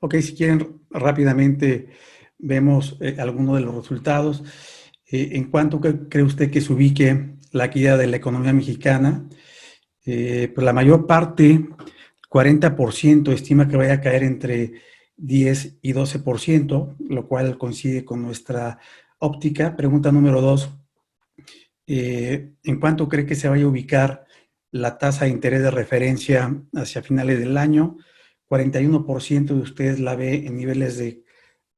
Ok, si quieren rápidamente vemos algunos de los resultados. ¿En cuánto cree usted que se ubique la caída de la economía mexicana? Pues la mayor parte, 40%, estima que vaya a caer entre 10 y 12%, lo cual coincide con nuestra óptica. Pregunta número 2. ¿En cuánto cree que se vaya a ubicar la tasa de interés de referencia hacia finales del año? 41% de ustedes la ve en niveles de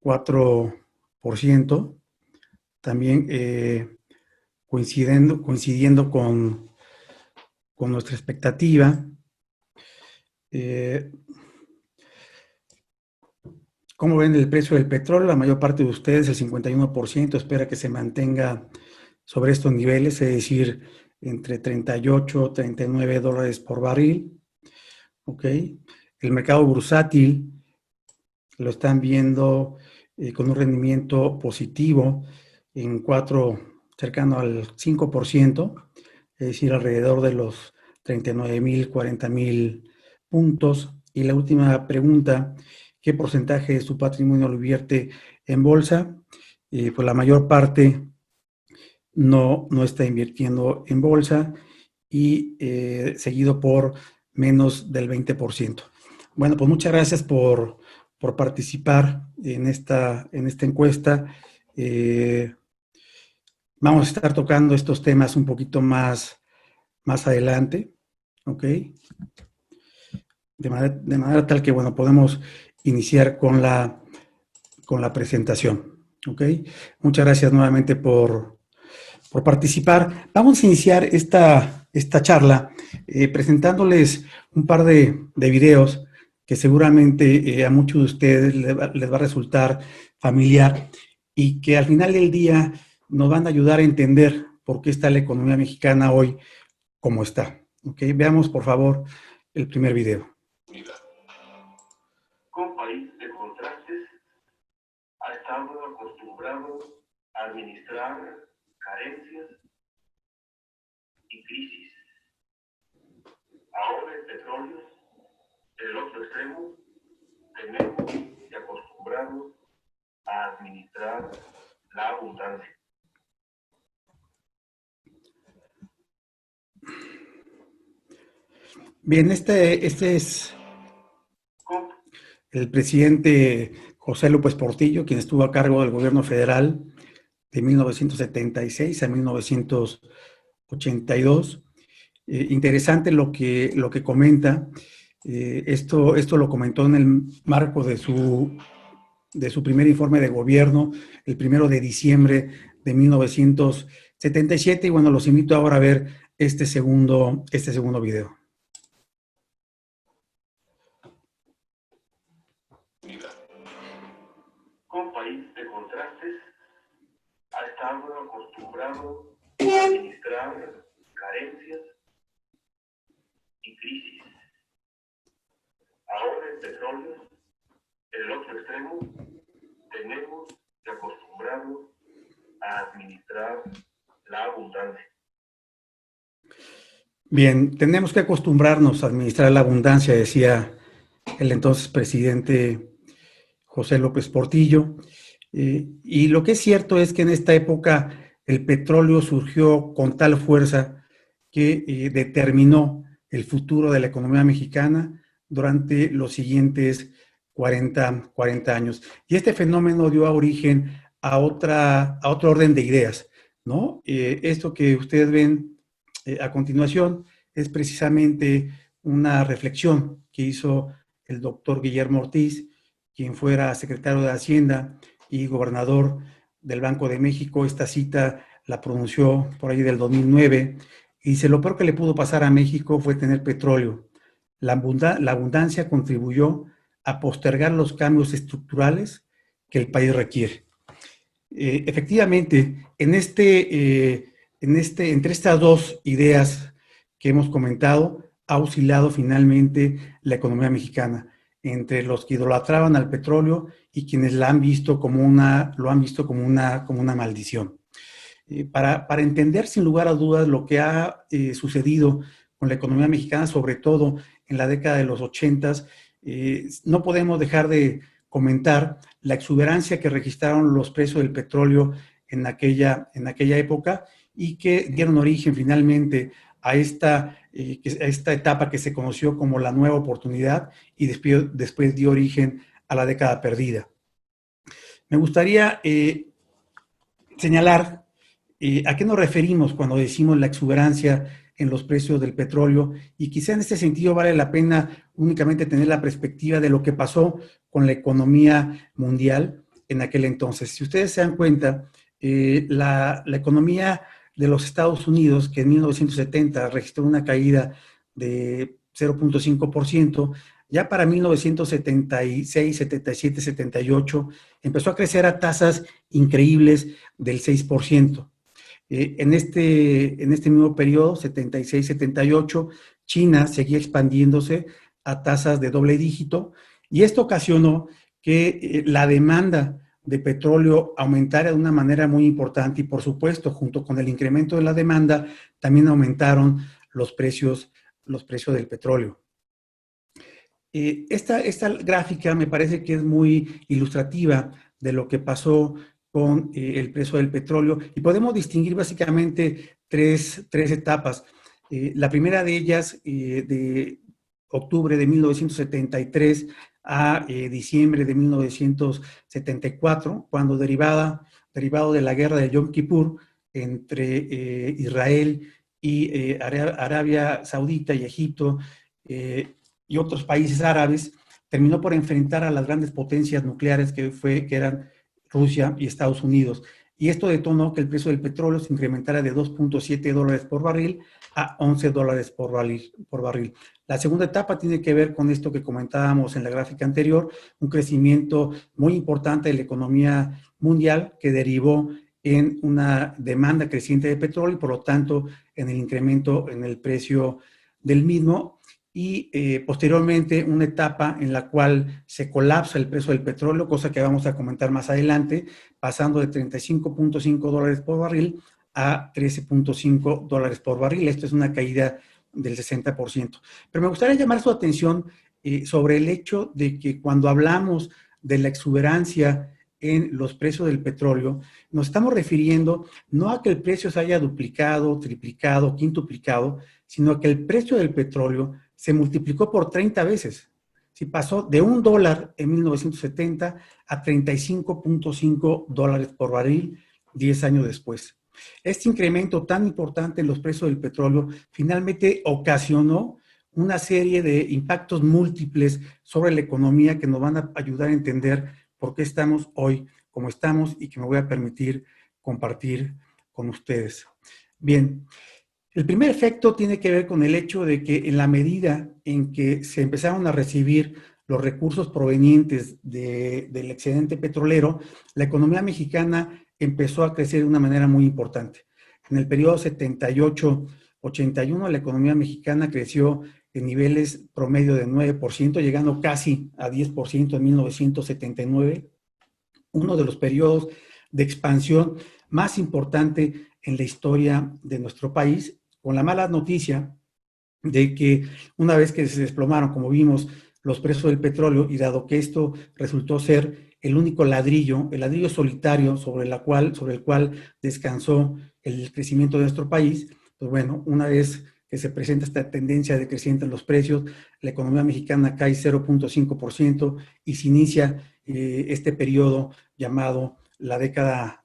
4%, también coincidiendo con nuestra expectativa. ¿Cómo ven el precio del petróleo? La mayor parte de ustedes, el 51%, espera que se mantenga sobre estos niveles, es decir, entre 38 y 39 dólares por barril. ¿Ok? El mercado bursátil lo están viendo con un rendimiento positivo en cercano al 5%, es decir, alrededor de los 39,000, 40,000 puntos. Y la última pregunta, ¿qué porcentaje de su patrimonio lo invierte en bolsa? Pues la mayor parte no está invirtiendo en bolsa y seguido por menos del 20%. Bueno, pues muchas gracias por participar en esta encuesta. Vamos a estar tocando estos temas un poquito más adelante, ¿ok? De manera tal que, bueno, podemos iniciar con la presentación, ¿ok? Muchas gracias nuevamente por participar. Vamos a iniciar esta charla presentándoles un par de videos que seguramente a muchos de ustedes les va a resultar familiar y que al final del día nos van a ayudar a entender por qué está la economía mexicana hoy como está. ¿Ok? Veamos, por favor, el primer video. Como país de contrastes, ha estado acostumbrado a administrar carencias y crisis. Ahora el petróleo, en el otro extremo, tenemos y acostumbrados a administrar la abundancia. Bien, este es el presidente José López Portillo, quien estuvo a cargo del gobierno federal de 1976 a 1982. Interesante lo que comenta. Esto lo comentó en el marco de su primer informe de gobierno, el 1 de diciembre de 1977. Y bueno, los invito ahora a ver este segundo video. Como país de contrastes, ha estado acostumbrado a administrar carencias y crisis. Ahora el petróleo, en el otro extremo, tenemos y acostumbrados a administrar la abundancia. Bien, tenemos que acostumbrarnos a administrar la abundancia, decía el entonces presidente José López Portillo. Y lo que es cierto es que en esta época el petróleo surgió con tal fuerza que determinó el futuro de la economía mexicana durante los siguientes 40 años. Y este fenómeno dio origen a otro orden de ideas, ¿no? Esto que ustedes ven a continuación es precisamente una reflexión que hizo el doctor Guillermo Ortiz, quien fuera secretario de Hacienda y gobernador del Banco de México. Esta cita la pronunció por ahí del 2009 y dice: lo peor que le pudo pasar a México fue tener petróleo. La abundancia contribuyó a postergar los cambios estructurales que el país requiere. Efectivamente, entre estas dos ideas que hemos comentado, ha oscilado finalmente la economía mexicana, entre los que idolatraban al petróleo y quienes lo han visto como una maldición. Para entender sin lugar a dudas lo que ha sucedido con la economía mexicana, sobre todo en la década de los 80, no podemos dejar de comentar la exuberancia que registraron los precios del petróleo en aquella época y que dieron origen finalmente a esta etapa que se conoció como la nueva oportunidad y después dio origen a la década perdida. Me gustaría señalar a qué nos referimos cuando decimos la exuberancia en los precios del petróleo, y quizá en este sentido vale la pena únicamente tener la perspectiva de lo que pasó con la economía mundial en aquel entonces. Si ustedes se dan cuenta, la economía de los Estados Unidos, que en 1970 registró una caída de 0.5%, ya para 1976, 77, 78, empezó a crecer a tasas increíbles del 6%. En este mismo periodo, 76-78, China seguía expandiéndose a tasas de doble dígito, y esto ocasionó que la demanda de petróleo aumentara de una manera muy importante, y por supuesto, junto con el incremento de la demanda, también aumentaron los precios del petróleo. Esta gráfica me parece que es muy ilustrativa de lo que pasó con el precio del petróleo, y podemos distinguir básicamente tres etapas. La primera de ellas, de octubre de 1973 a diciembre de 1974, cuando derivado de la guerra de Yom Kippur entre Israel y Arabia Saudita y Egipto, y otros países árabes, terminó por enfrentar a las grandes potencias nucleares que eran Rusia y Estados Unidos. Y esto detonó que el precio del petróleo se incrementara de $2.7 por barril a $11 por barril. La segunda etapa tiene que ver con esto que comentábamos en la gráfica anterior, un crecimiento muy importante de la economía mundial que derivó en una demanda creciente de petróleo y por lo tanto en el incremento en el precio del mismo, y posteriormente una etapa en la cual se colapsa el precio del petróleo, cosa que vamos a comentar más adelante, pasando de $35.5 por barril a $13.5 por barril. Esto es una caída del 60%. Pero me gustaría llamar su atención sobre el hecho de que cuando hablamos de la exuberancia en los precios del petróleo, nos estamos refiriendo no a que el precio se haya duplicado, triplicado, quintuplicado, sino a que el precio del petróleo se multiplicó por 30 veces. Sí, pasó de $1 en 1970 a $35.5 por barril 10 años después. Este incremento tan importante en los precios del petróleo finalmente ocasionó una serie de impactos múltiples sobre la economía que nos van a ayudar a entender por qué estamos hoy como estamos y que me voy a permitir compartir con ustedes. Bien, el primer efecto tiene que ver con el hecho de que en la medida en que se empezaron a recibir los recursos provenientes del excedente petrolero, la economía mexicana empezó a crecer de una manera muy importante. En el periodo 78-81, la economía mexicana creció en niveles promedio de 9%, llegando casi a 10% en 1979, uno de los periodos de expansión más importante en la historia de nuestro país, con la mala noticia de que una vez que se desplomaron, como vimos, los precios del petróleo, y dado que esto resultó ser el único ladrillo, el ladrillo solitario sobre el cual descansó el crecimiento de nuestro país, pues bueno, una vez que se presenta esta tendencia de crecimiento en los precios, la economía mexicana cae 0.5% y se inicia este periodo llamado la década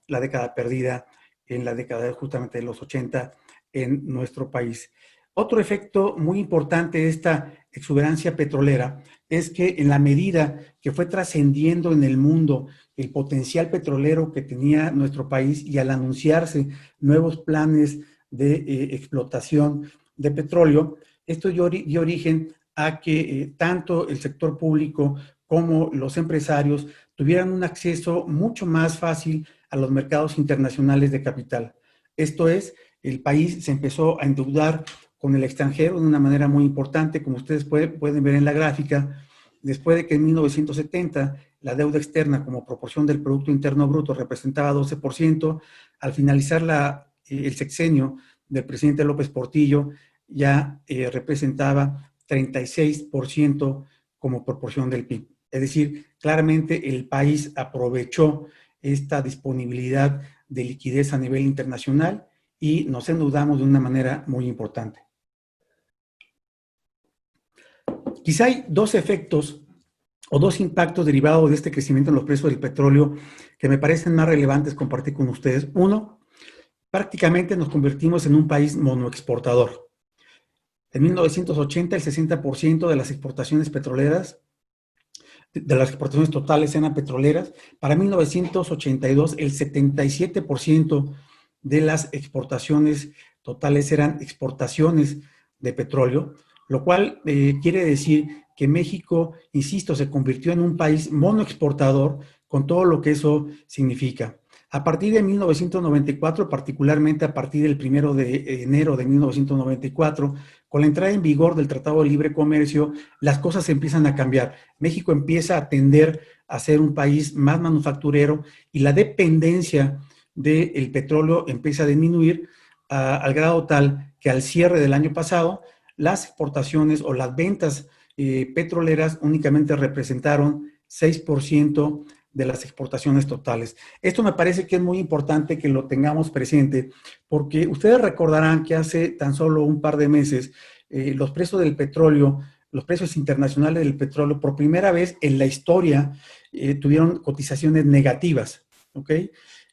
perdida, en la década justamente de los 80 en nuestro país. Otro efecto muy importante de esta exuberancia petrolera es que en la medida que fue trascendiendo en el mundo el potencial petrolero que tenía nuestro país, y al anunciarse nuevos planes de explotación de petróleo, esto dio origen a que tanto el sector público como los empresarios tuvieran un acceso mucho más fácil a los mercados internacionales de capital. Esto es, el país se empezó a endeudar con el extranjero de una manera muy importante, como ustedes pueden ver en la gráfica, después de que en 1970 la deuda externa como proporción del Producto Interno Bruto representaba 12%, al finalizar el sexenio del presidente López Portillo ya representaba 36% como proporción del PIB. Es decir, claramente el país aprovechó esta disponibilidad de liquidez a nivel internacional y nos endeudamos de una manera muy importante. Quizá hay dos efectos o dos impactos derivados de este crecimiento en los precios del petróleo que me parecen más relevantes compartir con ustedes. Uno, prácticamente nos convertimos en un país monoexportador. En 1980, el 60% de las exportaciones petroleras, de las exportaciones totales eran petroleras. Para 1982, el 77% de las exportaciones totales eran exportaciones de petróleo, lo cual quiere decir que México, insisto, se convirtió en un país monoexportador con todo lo que eso significa. A partir de 1994, particularmente a partir del 1 de enero de 1994, con la entrada en vigor del Tratado de Libre Comercio, las cosas empiezan a cambiar. México empieza a tender a ser un país más manufacturero y la dependencia del petróleo empieza a disminuir al grado tal que al cierre del año pasado, las exportaciones o las ventas petroleras únicamente representaron 6% de las exportaciones totales. Esto me parece que es muy importante que lo tengamos presente, porque ustedes recordarán que hace tan solo un par de meses los precios del petróleo, los precios internacionales del petróleo, por primera vez en la historia tuvieron cotizaciones negativas, ¿ok?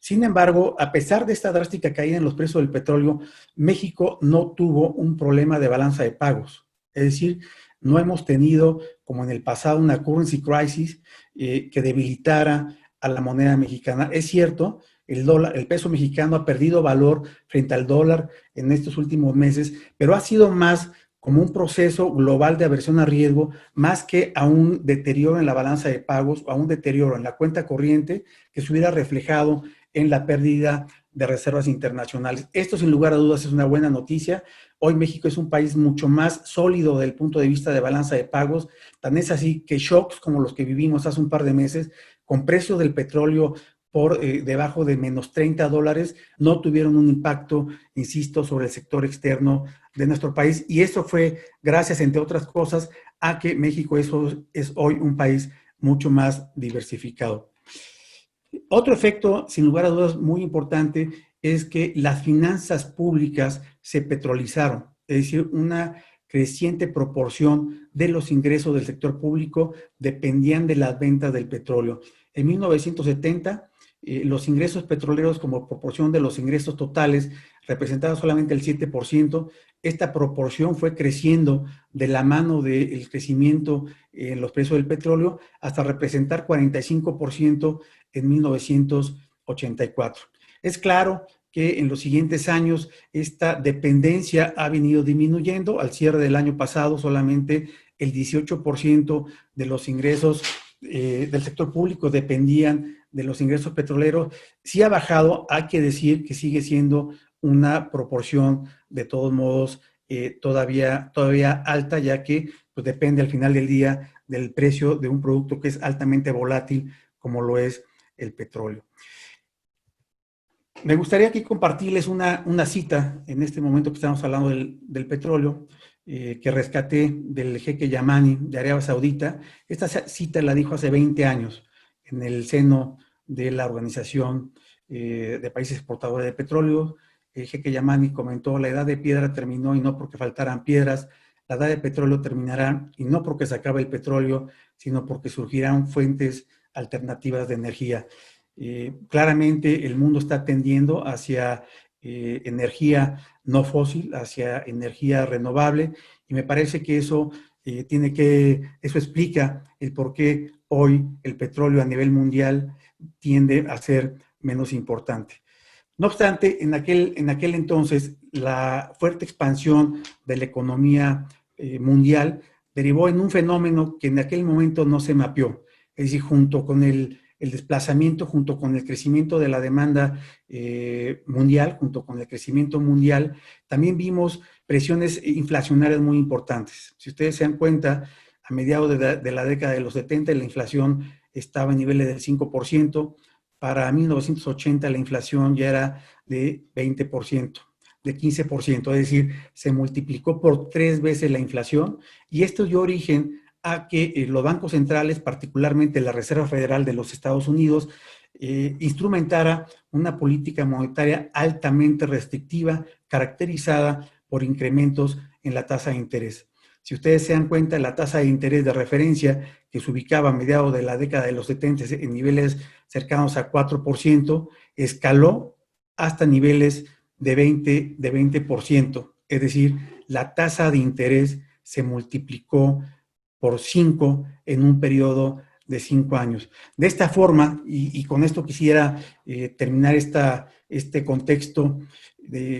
Sin embargo, a pesar de esta drástica caída en los precios del petróleo, México no tuvo un problema de balanza de pagos. Es decir, no hemos tenido, como en el pasado, una currency crisis que debilitara a la moneda mexicana. Es cierto, el peso mexicano ha perdido valor frente al dólar en estos últimos meses, pero ha sido más como un proceso global de aversión a riesgo, más que a un deterioro en la balanza de pagos o a un deterioro en la cuenta corriente que se hubiera reflejado en la pérdida de reservas internacionales. Esto, sin lugar a dudas, es una buena noticia. Hoy México es un país mucho más sólido desde el punto de vista de balanza de pagos. Tan es así que shocks como los que vivimos hace un par de meses, con precios del petróleo por debajo de menos $30, no tuvieron un impacto, insisto, sobre el sector externo de nuestro país. Y eso fue gracias, entre otras cosas, a que México es hoy un país mucho más diversificado. Otro efecto, sin lugar a dudas, muy importante es que las finanzas públicas se petrolizaron, es decir, una creciente proporción de los ingresos del sector público dependían de las ventas del petróleo. En 1970, los ingresos petroleros como proporción de los ingresos totales representaban solamente el 7%. Esta proporción fue creciendo de la mano del crecimiento en los precios del petróleo hasta representar 45% en 1984. Es claro que en los siguientes años esta dependencia ha venido disminuyendo. Al cierre del año pasado, solamente el 18% de los ingresos del sector público dependían de los ingresos petroleros. Sí ha bajado, hay que decir que sigue siendo una proporción de todos modos todavía alta, ya que pues, depende al final del día del precio de un producto que es altamente volátil, como lo es el petróleo. Me gustaría aquí compartirles una cita en este momento que estamos hablando del petróleo, que rescaté del jeque Yamani de Arabia Saudita. Esta cita la dijo hace 20 años en el seno de la Organización de Países Exportadores de Petróleo. El jeque Yamani comentó: la edad de piedra terminó y no porque faltaran piedras, la edad de petróleo terminará y no porque se acabe el petróleo, sino porque surgirán fuentes alternativas de energía. Claramente el mundo está tendiendo hacia energía no fósil, hacia energía renovable, y me parece que eso eso explica el por qué hoy el petróleo a nivel mundial tiende a ser menos importante. No obstante, en aquel entonces, la fuerte expansión de la economía mundial derivó en un fenómeno que en aquel momento no se mapeó. Es decir, junto con el desplazamiento, junto con el crecimiento de la demanda mundial, junto con el crecimiento mundial, también vimos presiones inflacionarias muy importantes. Si ustedes se dan cuenta, a mediados de la década de los 70, la inflación estaba en niveles del 5%. Para 1980 la inflación ya era de 20%, de 15%, es decir, se multiplicó por 3 veces la inflación, y esto dio origen a que los bancos centrales, particularmente la Reserva Federal de los Estados Unidos, instrumentara una política monetaria altamente restrictiva, caracterizada por incrementos en la tasa de interés. Si ustedes se dan cuenta, la tasa de interés de referencia, que se ubicaba a mediados de la década de los 70 en niveles cercanos a 4%, escaló hasta niveles de 20%. Es decir, la tasa de interés se multiplicó por 5 en un periodo de 5 años. De esta forma, y con esto quisiera terminar este contexto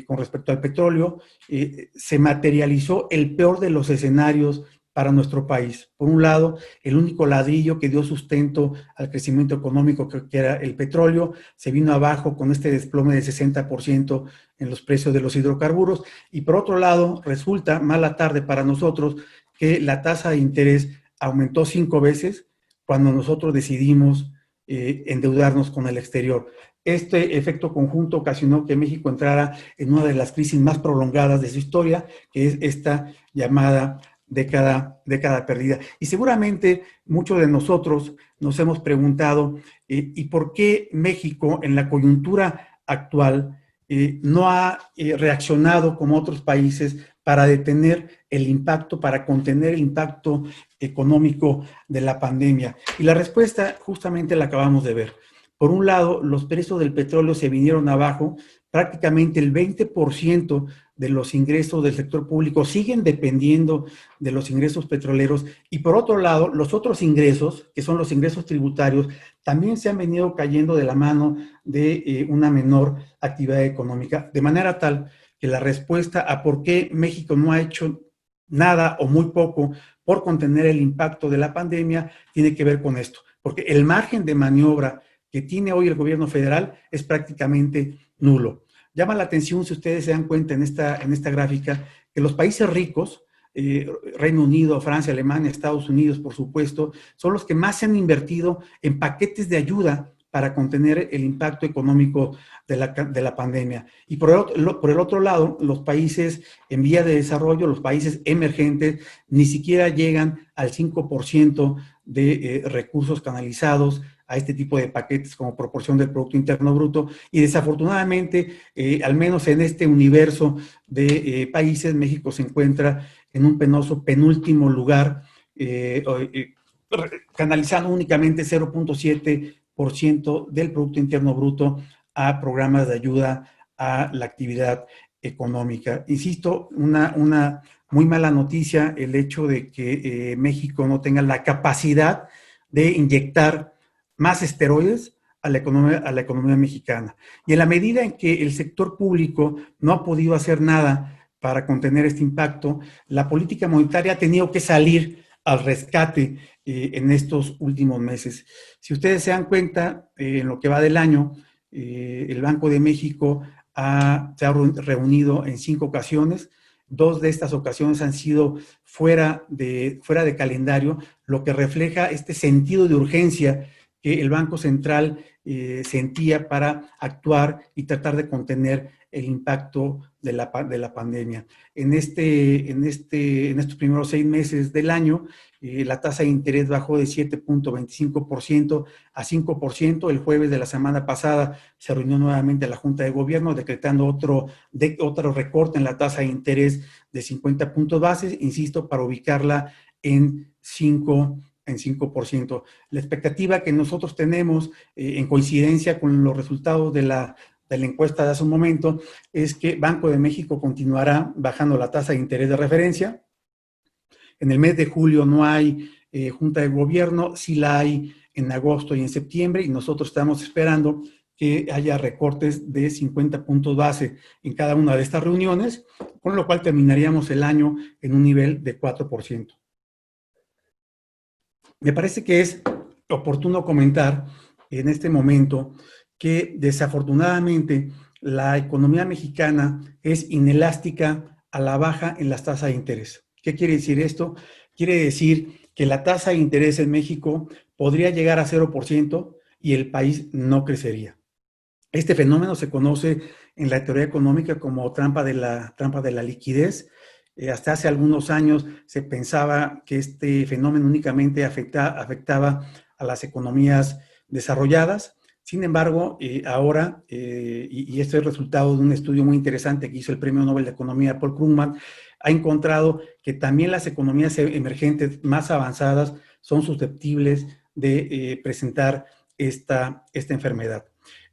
con respecto al petróleo, se materializó el peor de los escenarios para nuestro país. Por un lado, el único ladrillo que dio sustento al crecimiento económico, que era el petróleo, se vino abajo con este desplome de 60% en los precios de los hidrocarburos. Y por otro lado, resulta mala tarde para nosotros que la tasa de interés aumentó 5 veces cuando nosotros decidimos endeudarnos con el exterior. Este efecto conjunto ocasionó que México entrara en una de las crisis más prolongadas de su historia, que es esta llamada década perdida. Y seguramente muchos de nosotros nos hemos preguntado, ¿y por qué México en la coyuntura actual no ha reaccionado como otros países para detener el impacto, para contener el impacto económico de la pandemia? Y la respuesta justamente la acabamos de ver. Por un lado, los precios del petróleo se vinieron abajo, prácticamente el 20% de los ingresos del sector público siguen dependiendo de los ingresos petroleros, y por otro lado, los otros ingresos, que son los ingresos tributarios, también se han venido cayendo de la mano de una menor actividad económica, de manera tal que la respuesta a por qué México no ha hecho nada o muy poco por contener el impacto de la pandemia tiene que ver con esto, porque el margen de maniobra que tiene hoy el gobierno federal es prácticamente nulo. Llama la atención, si ustedes se dan cuenta en esta gráfica, que los países ricos, Reino Unido, Francia, Alemania, Estados Unidos, por supuesto, son los que más se han invertido en paquetes de ayuda para contener el impacto económico de la pandemia. Y por el otro lado, los países en vía de desarrollo, los países emergentes, ni siquiera llegan al 5% de recursos canalizados a este tipo de paquetes como proporción del Producto Interno Bruto, y desafortunadamente, al menos en este universo de países, México se encuentra en un penoso penúltimo lugar, canalizando únicamente 0.7% del Producto Interno Bruto a programas de ayuda a la actividad económica. Insisto, una muy mala noticia el hecho de que México no tenga la capacidad de inyectar más esteroides a la economía mexicana. Y en la medida en que el sector público no ha podido hacer nada para contener este impacto, la política monetaria ha tenido que salir al rescate en estos últimos meses. Si ustedes se dan cuenta, en lo que va del año, el Banco de México se ha reunido en 5 ocasiones. 2 de estas ocasiones han sido fuera de calendario, lo que refleja este sentido de urgencia que el Banco Central sentía para actuar y tratar de contener el impacto de la pandemia. En estos primeros 6 meses del año, la tasa de interés bajó de 7.25% a 5%. El jueves de la semana pasada se reunió nuevamente la Junta de Gobierno decretando otro recorte en la tasa de interés de 50 puntos bases, insisto, para ubicarla en 5%. La expectativa que nosotros tenemos, en coincidencia con los resultados de la encuesta de hace un momento, es que Banco de México continuará bajando la tasa de interés de referencia. En el mes de julio no hay Junta de Gobierno, sí la hay en agosto y en septiembre, y nosotros estamos esperando que haya recortes de 50 puntos base en cada una de estas reuniones, con lo cual terminaríamos el año en un nivel de 4%. Me parece que es oportuno comentar en este momento que desafortunadamente la economía mexicana es inelástica a la baja en las tasas de interés. ¿Qué quiere decir esto? Quiere decir que la tasa de interés en México podría llegar a 0% y el país no crecería. Este fenómeno se conoce en la teoría económica como trampa de la liquidez. Hasta hace algunos años se pensaba que este fenómeno únicamente afectaba a las economías desarrolladas. Sin embargo, ahora, y esto es resultado de un estudio muy interesante que hizo el Premio Nobel de Economía Paul Krugman, ha encontrado que también las economías emergentes más avanzadas son susceptibles de presentar esta enfermedad.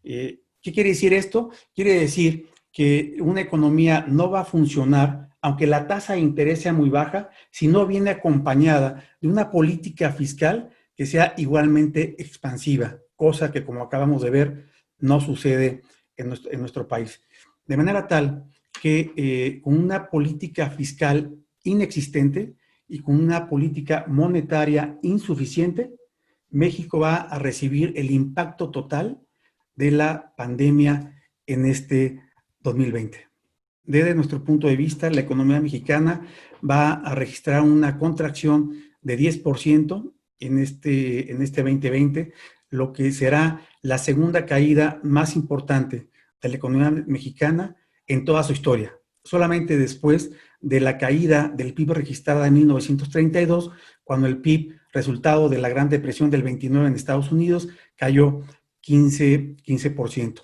¿Qué quiere decir esto? Quiere decir que una economía no va a funcionar, aunque la tasa de interés sea muy baja, si no viene acompañada de una política fiscal que sea igualmente expansiva, cosa que, como acabamos de ver, no sucede en nuestro país. De manera tal que con una política fiscal inexistente y con una política monetaria insuficiente, México va a recibir el impacto total de la pandemia en este 2020. Desde nuestro punto de vista, la economía mexicana va a registrar una contracción de 10% en este 2020, lo que será la segunda caída más importante de la economía mexicana en toda su historia. Solamente después de la caída del PIB registrada en 1932, cuando el PIB, resultado de la Gran Depresión del 29 en Estados Unidos, cayó 15%.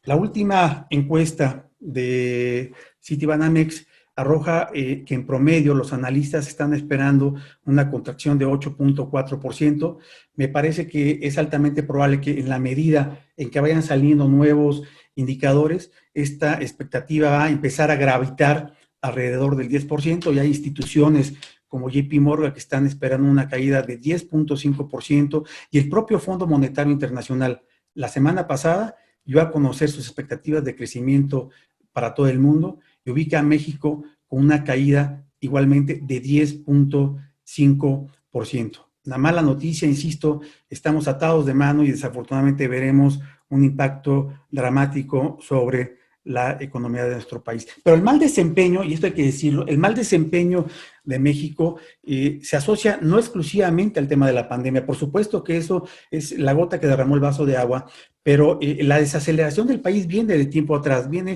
La última encuesta de Citibanamex arroja que en promedio los analistas están esperando una contracción de 8.4%. Me parece que es altamente probable que en la medida en que vayan saliendo nuevos indicadores, esta expectativa va a empezar a gravitar alrededor del 10%. Y hay instituciones como JP Morgan que están esperando una caída de 10.5%, y el propio Fondo Monetario Internacional la semana pasada dio a conocer sus expectativas de crecimiento para todo el mundo y ubica a México con una caída igualmente de 10.5%. La mala noticia, insisto, estamos atados de mano y desafortunadamente veremos un impacto dramático sobre la economía de nuestro país. Pero el mal desempeño, y esto hay que decirlo, el mal desempeño de México se asocia no exclusivamente al tema de la pandemia. Por supuesto que eso es la gota que derramó el vaso de agua, pero la desaceleración del país viene de tiempo atrás, viene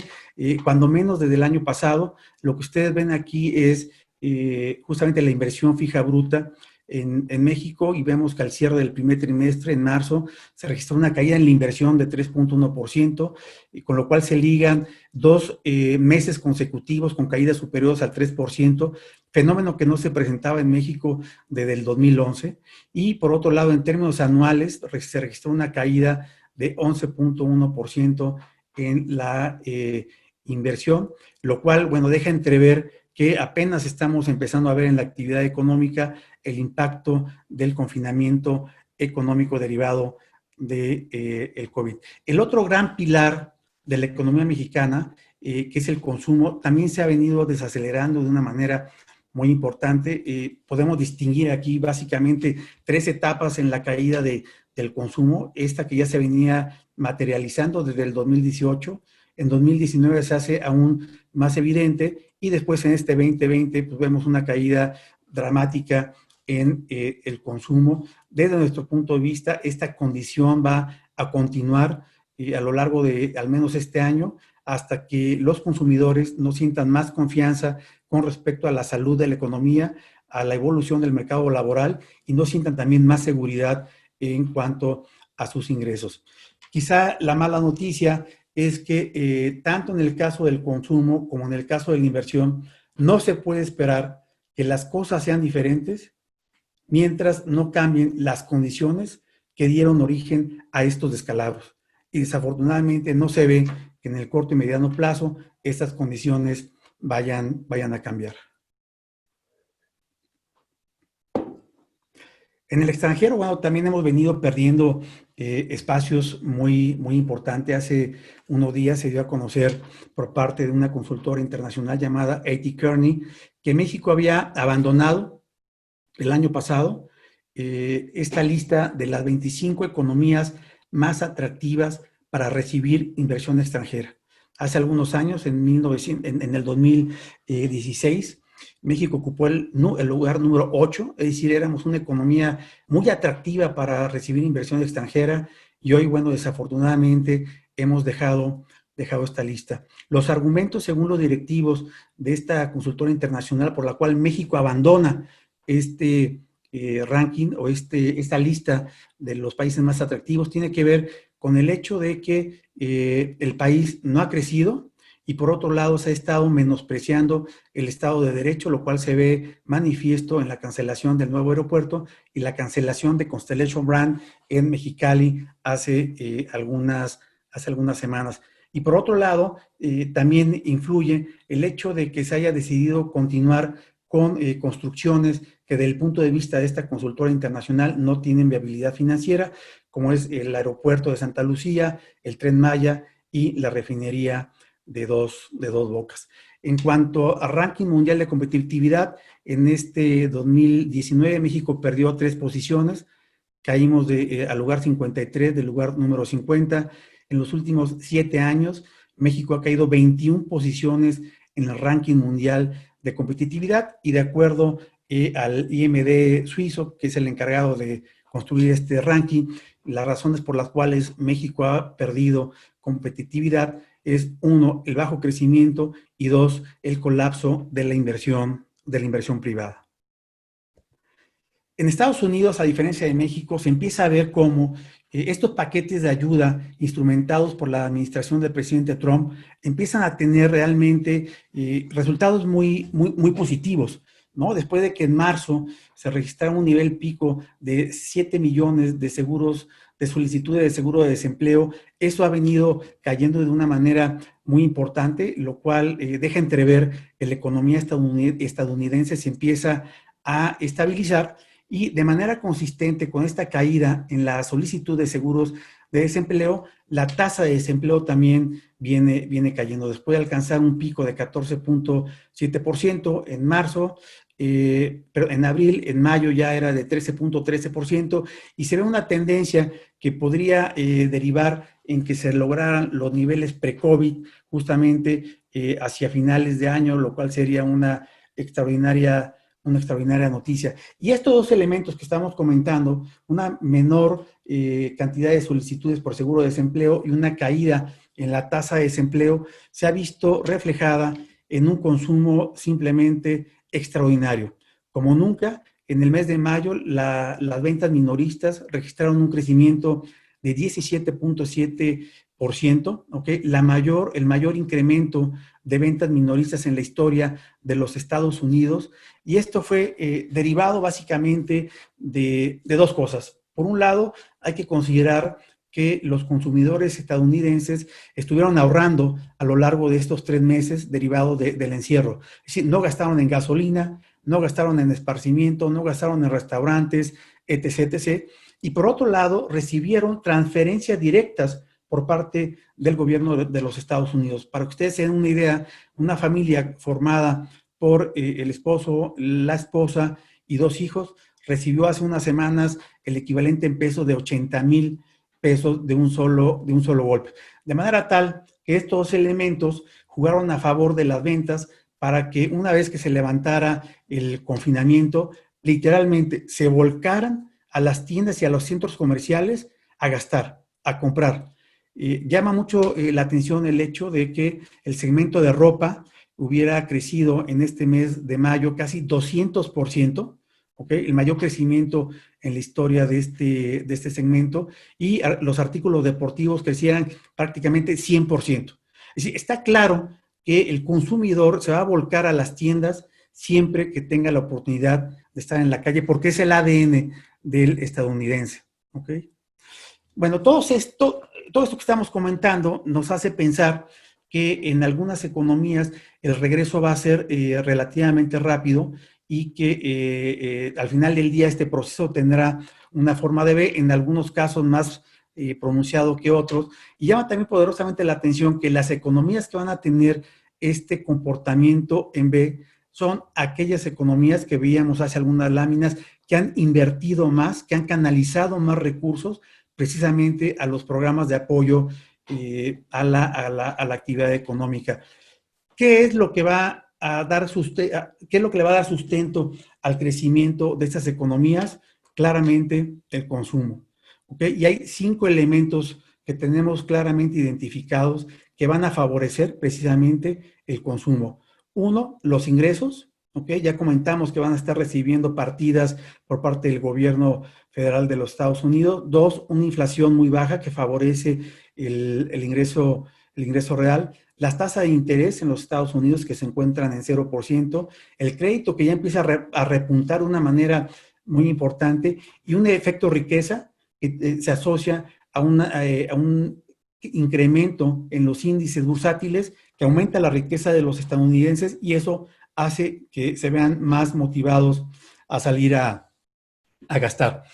cuando menos desde el año pasado. Lo que ustedes ven aquí es justamente la inversión fija bruta en México, y vemos que al cierre del primer trimestre, en marzo, se registró una caída en la inversión de 3.1%, con lo cual se ligan 2 meses consecutivos con caídas superiores al 3%, fenómeno que no se presentaba en México desde el 2011. Y por otro lado, en términos anuales, se registró una caída de 11.1% en la inversión, lo cual, bueno, deja entrever que apenas estamos empezando a ver en la actividad económica el impacto del confinamiento económico derivado del COVID. El otro gran pilar de la economía mexicana, que es el consumo, también se ha venido desacelerando de una manera muy importante. Podemos distinguir aquí básicamente 3 etapas en la caída del consumo. Esta que ya se venía materializando desde el 2018, en 2019 se hace aún más evidente, y después en este 2020 pues vemos una caída dramática en el consumo. Desde nuestro punto de vista, esta condición va a continuar a lo largo de al menos este año, hasta que los consumidores no sientan más confianza con respecto a la salud de la economía, a la evolución del mercado laboral, y no sientan también más seguridad en cuanto a sus ingresos. Quizá la mala noticia es que tanto en el caso del consumo como en el caso de la inversión, no se puede esperar que las cosas sean diferentes mientras no cambien las condiciones que dieron origen a estos descalabros. Y desafortunadamente no se ve que en el corto y mediano plazo estas condiciones vayan a cambiar. En el extranjero, bueno, también hemos venido perdiendo espacios muy importantes. Hace unos días se dio a conocer por parte de una consultora internacional llamada A.T. Kearney que México había abandonado el año pasado esta lista de las 25 economías más atractivas para recibir inversión extranjera. Hace algunos años, en el 2016, México ocupó el lugar número 8, es decir, éramos una economía muy atractiva para recibir inversión extranjera, y hoy, bueno, desafortunadamente hemos dejado dejado esta lista. Los argumentos, según los directivos de esta consultora internacional por la cual México abandona este ranking o esta lista de los países más atractivos, tiene que ver con el hecho de que el país no ha crecido y por otro lado se ha estado menospreciando el Estado de Derecho, lo cual se ve manifiesto en la cancelación del nuevo aeropuerto y la cancelación de Constellation Brand en Mexicali hace algunas semanas. Y por otro lado, también influye el hecho de que se haya decidido continuar con construcciones que desde el punto de vista de esta consultora internacional no tienen viabilidad financiera, como es el aeropuerto de Santa Lucía, el Tren Maya y la refinería de Dos Bocas. En cuanto a ranking mundial de competitividad, en este 2019 México perdió 3 posiciones, caímos al lugar 53 del lugar número 50. En los últimos 7 años, México ha caído 21 posiciones en el ranking mundial de competitividad y de acuerdo al IMD suizo, que es el encargado de construir este ranking, las razones por las cuales México ha perdido competitividad es 1, el bajo crecimiento y 2, el colapso de la inversión privada. En Estados Unidos, a diferencia de México, se empieza a ver cómo estos paquetes de ayuda instrumentados por la administración del presidente Trump empiezan a tener realmente resultados muy positivos, ¿no? Después de que en marzo se registrara un nivel pico de 7 millones de solicitudes de seguro de desempleo, eso ha venido cayendo de una manera muy importante, lo cual deja entrever que la economía estadounidense se empieza a estabilizar. Y de manera consistente con esta caída en la solicitud de seguros de desempleo, la tasa de desempleo también viene cayendo. Después de alcanzar un pico de 14.7% en marzo, pero en abril, en mayo ya era de 13.13% y se ve una tendencia que podría derivar en que se lograran los niveles pre-COVID justamente hacia finales de año, lo cual sería una extraordinaria noticia. Y estos dos elementos que estamos comentando, una menor cantidad de solicitudes por seguro de desempleo y una caída en la tasa de desempleo, se ha visto reflejada en un consumo simplemente extraordinario. Como nunca, en el mes de mayo, las ventas minoristas registraron un crecimiento de 17.7%, ¿okay? El mayor incremento de ventas minoristas en la historia de los Estados Unidos, y esto fue derivado básicamente de 2 cosas. Por un lado, hay que considerar que los consumidores estadounidenses estuvieron ahorrando a lo largo de estos 3 meses derivado del encierro. Es decir, no gastaron en gasolina, no gastaron en esparcimiento, no gastaron en restaurantes, etc., etc. Y por otro lado, recibieron transferencias directas por parte del gobierno de los Estados Unidos. Para que ustedes se den una idea, una familia formada por el esposo, la esposa y 2 hijos recibió hace unas semanas el equivalente en pesos de 80,000 pesos de un solo golpe. De manera tal que estos elementos jugaron a favor de las ventas para que una vez que se levantara el confinamiento, literalmente se volcaran a las tiendas y a los centros comerciales a gastar, a comprar. Llama mucho la atención el hecho de que el segmento de ropa hubiera crecido en este mes de mayo casi 200%, ¿okay? El mayor crecimiento en la historia de este segmento, y los artículos deportivos crecieran prácticamente 100%. Es decir, está claro que el consumidor se va a volcar a las tiendas siempre que tenga la oportunidad de estar en la calle, porque es el ADN del estadounidense, ¿ok? Bueno, todo esto que estamos comentando nos hace pensar que en algunas economías el regreso va a ser relativamente rápido y que al final del día este proceso tendrá una forma de V, en algunos casos más pronunciado que otros. Y llama también poderosamente la atención que las economías que van a tener este comportamiento en V son aquellas economías que veíamos hace algunas láminas que han invertido más, que han canalizado más recursos precisamente a los programas de apoyo a la actividad económica. ¿Qué es lo que va a dar qué es lo que le va a dar sustento al crecimiento de estas economías? Claramente el consumo, ¿ok? Y hay 5 elementos que tenemos claramente identificados que van a favorecer precisamente el consumo. Uno, los ingresos, ¿ok? Ya comentamos que van a estar recibiendo partidas por parte del gobierno federal de los Estados Unidos. Dos, una inflación muy baja que favorece el ingreso real. Las tasas de interés en los Estados Unidos que se encuentran en 0%. El crédito que ya empieza a repuntar de una manera muy importante y un efecto riqueza que se asocia a un incremento en los índices bursátiles que aumenta la riqueza de los estadounidenses y eso hace que se vean más motivados a salir a gastar.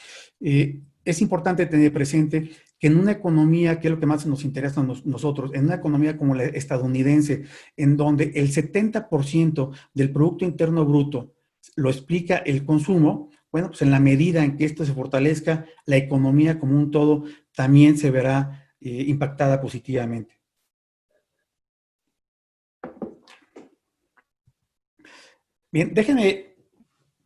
Es importante tener presente que en una economía, que es lo que más nos interesa a nosotros, en una economía como la estadounidense, en donde el 70% del Producto Interno Bruto lo explica el consumo, bueno, pues en la medida en que esto se fortalezca, la economía como un todo también se verá impactada positivamente. Bien, déjenme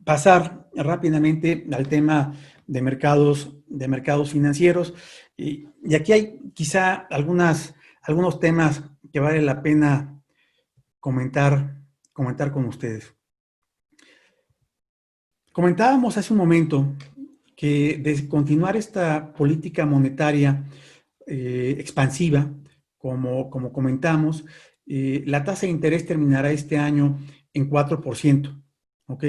pasar rápidamente al tema de mercados financieros. Y aquí hay quizá algunos temas que vale la pena comentar con ustedes. Comentábamos hace un momento que de continuar esta política monetaria expansiva, como comentamos, la tasa de interés terminará este año en 4%, ¿ok?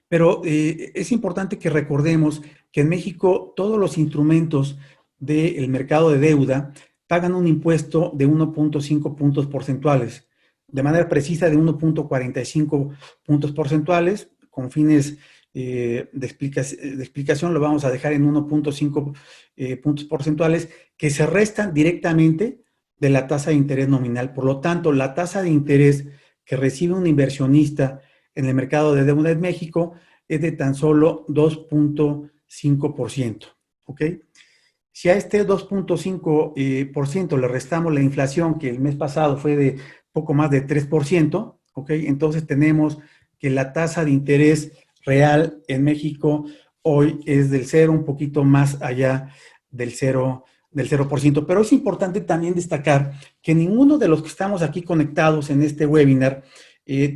Pero es importante que recordemos que en México todos los instrumentos del mercado de deuda pagan un impuesto de 1.5 puntos porcentuales, de manera precisa de 1.45 puntos porcentuales, con fines de explicación lo vamos a dejar en 1.5 puntos porcentuales, que se restan directamente de la tasa de interés nominal. Por lo tanto, la tasa de interés que recibe un inversionista en el mercado de deuda en México es de tan solo 2.5%, ¿ok? Si a este 2.5% le restamos la inflación, que el mes pasado fue de poco más de 3%, ¿ok? Entonces tenemos que la tasa de interés real en México hoy es del 0, un poquito más allá del 0%. Pero es importante también destacar que ninguno de los que estamos aquí conectados en este webinar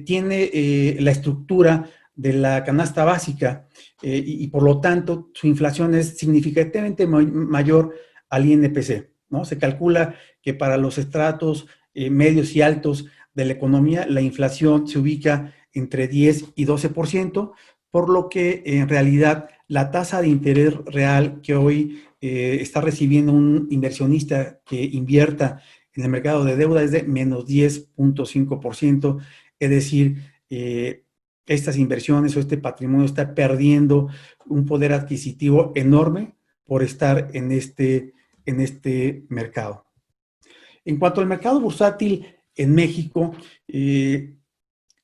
tiene la estructura de la canasta básica y por lo tanto su inflación es significativamente mayor al INPC, ¿no? Se calcula que para los estratos medios y altos de la economía la inflación se ubica entre 10 y 12%, por lo que en realidad la tasa de interés real que hoy está recibiendo un inversionista que invierta en el mercado de deuda es de menos 10.5%, es decir, estas inversiones o este patrimonio está perdiendo un poder adquisitivo enorme por estar en este mercado. En cuanto al mercado bursátil en México,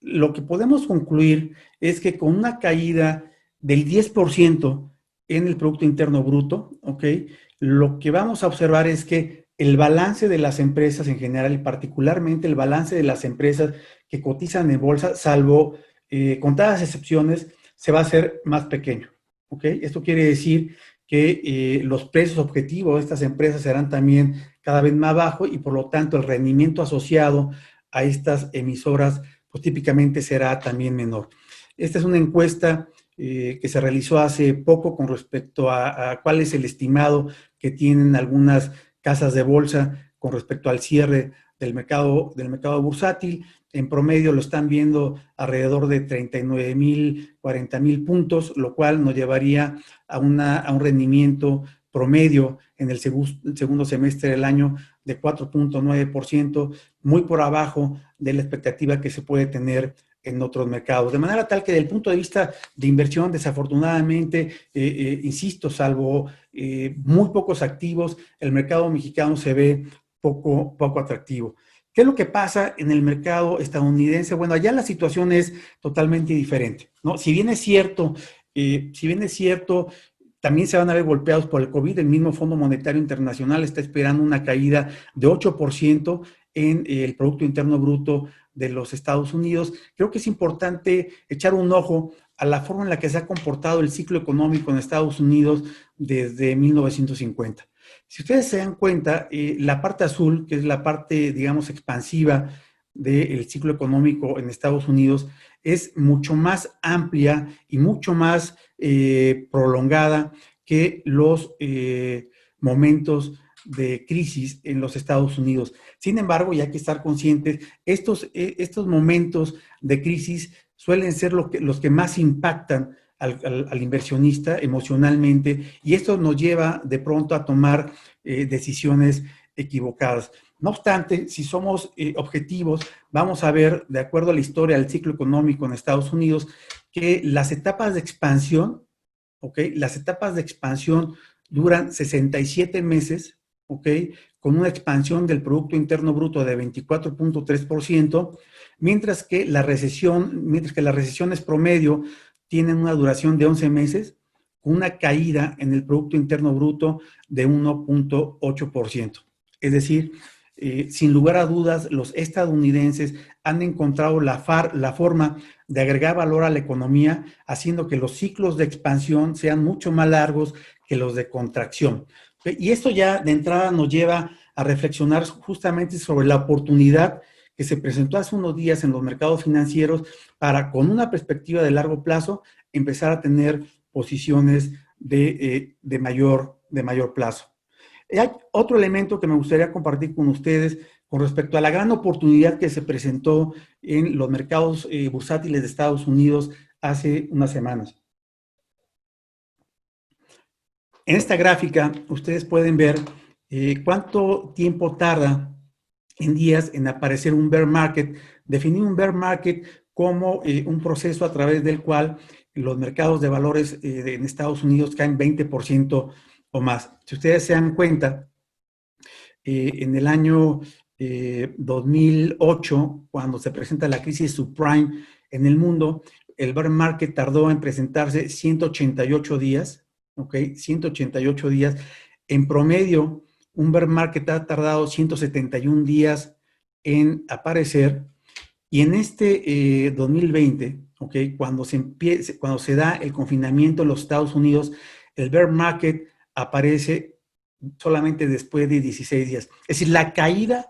lo que podemos concluir es que con una caída del 10% en el Producto Interno Bruto, ¿ok? Lo que vamos a observar es que el balance de las empresas en general y particularmente el balance de las empresas que cotizan en bolsa, salvo contadas excepciones, se va a hacer más pequeño, ¿ok? Esto quiere decir que los precios objetivos de estas empresas serán también cada vez más bajos y por lo tanto el rendimiento asociado a estas emisoras pues típicamente será también menor. Esta es una encuesta que se realizó hace poco con respecto a cuál es el estimado que tienen algunas casas de bolsa con respecto al cierre del mercado bursátil. En promedio lo están viendo alrededor de 39,000, 40,000 puntos, lo cual nos llevaría a un rendimiento promedio en el segundo semestre del año de 4.9%, muy por abajo de la expectativa que se puede tener en otros mercados. De manera tal que desde el punto de vista de inversión, desafortunadamente, insisto, salvo muy pocos activos, el mercado mexicano se ve poco atractivo. ¿Qué es lo que pasa en el mercado estadounidense? Bueno, allá la situación es totalmente diferente, ¿no? Si bien es cierto, también se van a ver golpeados por el COVID. El mismo Fondo Monetario Internacional está esperando una caída de 8% en el Producto Interno Bruto de los Estados Unidos. Creo que es importante echar un ojo a la forma en la que se ha comportado el ciclo económico en Estados Unidos desde 1950. Si ustedes se dan cuenta, la parte azul, que es la parte, digamos, expansiva del ciclo económico en Estados Unidos, es mucho más amplia y mucho más prolongada que los momentos de crisis en los Estados Unidos. Sin embargo, y hay que estar conscientes, estos momentos de crisis suelen ser los que más impactan al inversionista emocionalmente, y esto nos lleva de pronto a tomar decisiones equivocadas. No obstante, si somos objetivos, vamos a ver, de acuerdo a la historia del ciclo económico en Estados Unidos, que las etapas de expansión, ¿ok? Las etapas de expansión duran 67 meses, ¿ok? Con una expansión del Producto Interno Bruto de 24.3%, mientras que las recesiones promedio tienen una duración de 11 meses, con una caída en el Producto Interno Bruto de 1.8%. Es decir, sin lugar a dudas, los estadounidenses han encontrado la forma de agregar valor a la economía, haciendo que los ciclos de expansión sean mucho más largos que los de contracción. Y esto ya de entrada nos lleva a reflexionar justamente sobre la oportunidad que se presentó hace unos días en los mercados financieros para, con una perspectiva de largo plazo, empezar a tener posiciones de mayor plazo. Hay otro elemento que me gustaría compartir con ustedes con respecto a la gran oportunidad que se presentó en los mercados bursátiles de Estados Unidos hace unas semanas. En esta gráfica, ustedes pueden ver cuánto tiempo tarda en días en aparecer un bear market. Definir un bear market como un proceso a través del cual los mercados de valores en Estados Unidos caen 20% o más. Si ustedes se dan cuenta, en el año 2008, cuando se presenta la crisis subprime en el mundo, el bear market tardó en presentarse 188 días, ¿ok? 188 días. En promedio, un bear market ha tardado 171 días en aparecer, y en este 2020, ¿ok? Cuando se da el confinamiento en los Estados Unidos, el bear market aparece solamente después de 16 días. Es decir, la caída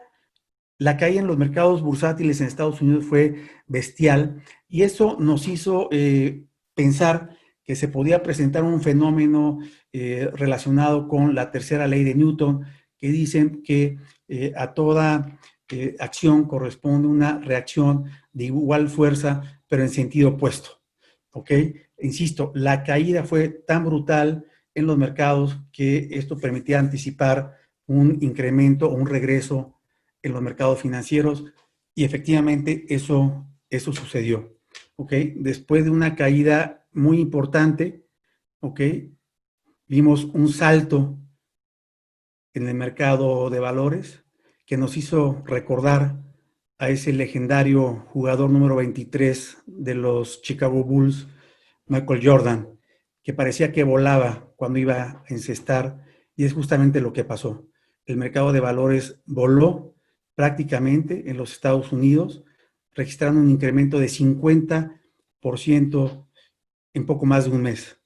en los mercados bursátiles en Estados Unidos fue bestial, y eso nos hizo pensar que se podía presentar un fenómeno relacionado con la tercera ley de Newton, que dicen que a toda acción corresponde una reacción de igual fuerza, pero en sentido opuesto. ¿Ok? Insisto, la caída fue tan brutal en los mercados que esto permitía anticipar un incremento o un regreso en los mercados financieros, y efectivamente eso sucedió. ¿Ok? Después de una caída muy importante, ¿ok? Vimos un salto en el mercado de valores que nos hizo recordar a ese legendario jugador número 23 de los Chicago Bulls, Michael Jordan, que parecía que volaba cuando iba a encestar, y es justamente lo que pasó. El mercado de valores voló prácticamente en los Estados Unidos, registrando un incremento de 50% en poco más de un mes.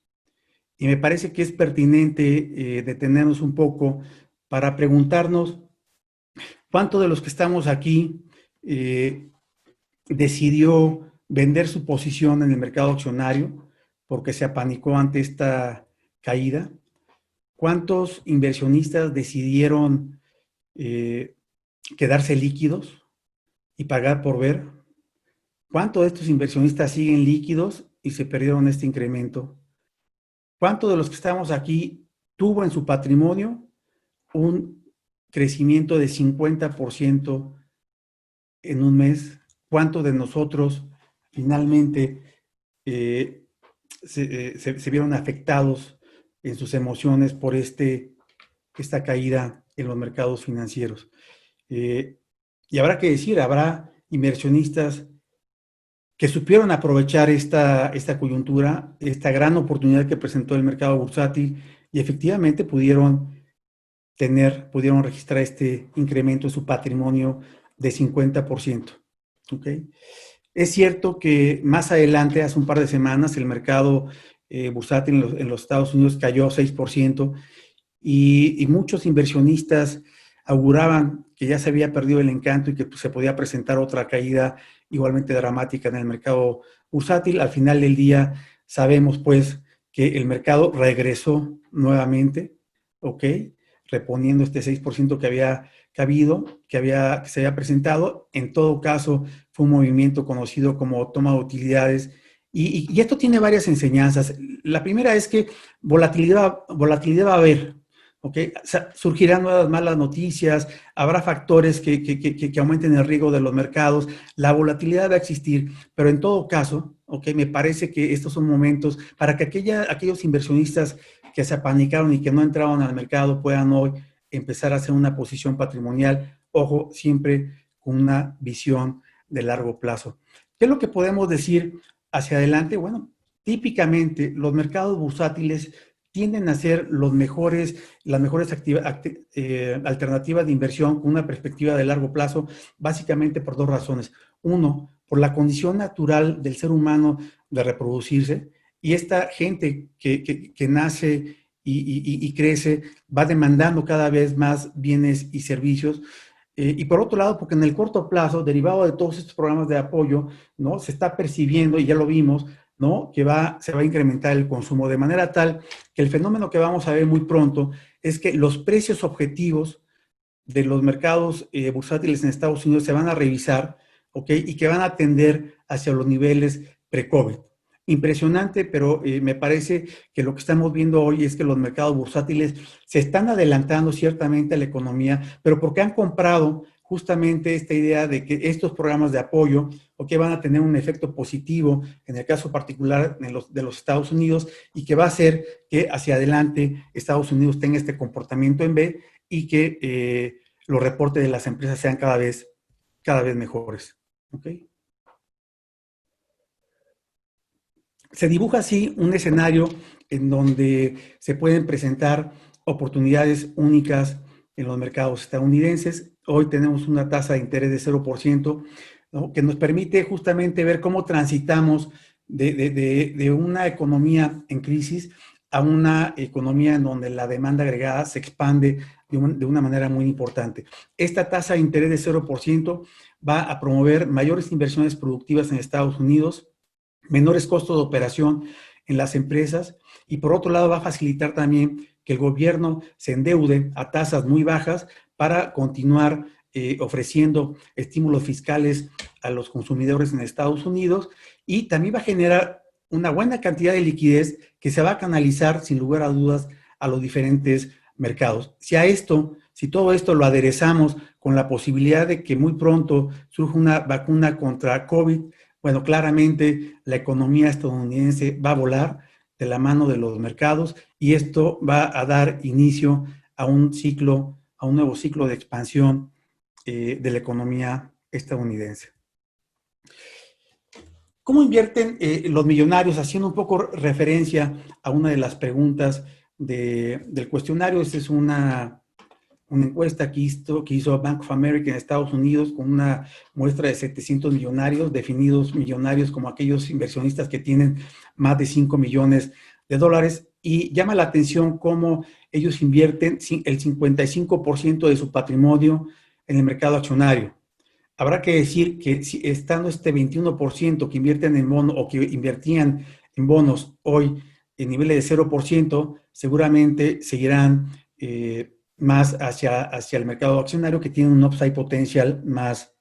Y me parece que es pertinente detenernos un poco para preguntarnos cuánto de los que estamos aquí decidió vender su posición en el mercado accionario porque se apanicó ante esta caída. ¿Cuántos inversionistas decidieron quedarse líquidos y pagar por ver? ¿Cuántos de estos inversionistas siguen líquidos y se perdieron este incremento? ¿Cuántos de los que estamos aquí tuvo en su patrimonio un crecimiento de 50% en un mes? ¿Cuántos de nosotros finalmente se vieron afectados en sus emociones por esta caída en los mercados financieros? Y habrá que decir, habrá inversionistas que supieron aprovechar esta coyuntura, esta gran oportunidad que presentó el mercado bursátil, y efectivamente pudieron registrar este incremento en su patrimonio de 50%. ¿Okay? Es cierto que más adelante, hace un par de semanas, el mercado bursátil en los Estados Unidos cayó 6%, y muchos inversionistas auguraban que ya se había perdido el encanto y que pues, se podía presentar otra caída igualmente dramática en el mercado bursátil. Al final del día sabemos pues que el mercado regresó nuevamente, ¿ok? Reponiendo este 6% que había habido, que se había presentado. En todo caso, fue un movimiento conocido como toma de utilidades. Y esto tiene varias enseñanzas. La primera es que volatilidad va a haber, ¿ok? O sea, surgirán nuevas malas noticias, habrá factores que aumenten el riesgo de los mercados, la volatilidad va a existir, pero en todo caso, ¿ok? Me parece que estos son momentos para que aquellos inversionistas que se apanicaron y que no entraron al mercado puedan hoy empezar a hacer una posición patrimonial, ojo, siempre con una visión de largo plazo. ¿Qué es lo que podemos decir hacia adelante? Bueno, típicamente los mercados bursátiles tienden a ser las mejores alternativas de inversión con una perspectiva de largo plazo, básicamente por dos razones. Uno, por la condición natural del ser humano de reproducirse, y esta gente que nace y crece va demandando cada vez más bienes y servicios. Y por otro lado, porque en el corto plazo, derivado de todos estos programas de apoyo, ¿no? Se está percibiendo, y ya lo vimos, ¿no? Que se va a incrementar el consumo, de manera tal que el fenómeno que vamos a ver muy pronto es que los precios objetivos de los mercados bursátiles en Estados Unidos se van a revisar, ¿ok? Y que van a tender hacia los niveles pre-COVID. Impresionante, pero me parece que lo que estamos viendo hoy es que los mercados bursátiles se están adelantando ciertamente a la economía, pero porque han comprado justamente esta idea de que estos programas de apoyo, ¿ok? Van a tener un efecto positivo en el caso particular de los Estados Unidos, y que va a hacer que hacia adelante Estados Unidos tenga este comportamiento en B, y que los reportes de las empresas sean cada vez mejores. ¿Ok? Se dibuja así un escenario en donde se pueden presentar oportunidades únicas en los mercados estadounidenses. Hoy tenemos una tasa de interés de 0%, ¿no? Que nos permite justamente ver cómo transitamos de una economía en crisis a una economía en donde la demanda agregada se expande de una manera muy importante. Esta tasa de interés de 0% va a promover mayores inversiones productivas en Estados Unidos, menores costos de operación en las empresas, y por otro lado va a facilitar también que el gobierno se endeude a tasas muy bajas para continuar ofreciendo estímulos fiscales a los consumidores en Estados Unidos, y también va a generar una buena cantidad de liquidez que se va a canalizar sin lugar a dudas a los diferentes mercados. Si todo esto lo aderezamos con la posibilidad de que muy pronto surja una vacuna contra COVID, bueno, claramente la economía estadounidense va a volar de la mano de los mercados, y esto va a dar inicio a un nuevo ciclo de expansión de la economía estadounidense. ¿Cómo invierten los millonarios? Haciendo un poco referencia a una de las preguntas del cuestionario. Esta es una encuesta que hizo Bank of America en Estados Unidos con una muestra de 700 millonarios, definidos millonarios como aquellos inversionistas que tienen más de 5 millones de dólares, y llama la atención cómo ellos invierten el 55% de su patrimonio en el mercado accionario. Habrá que decir que si estando este 21% que invierten en bonos o que invertían en bonos hoy en niveles de 0%, seguramente seguirán más hacia el mercado accionario, que tiene un upside potencial más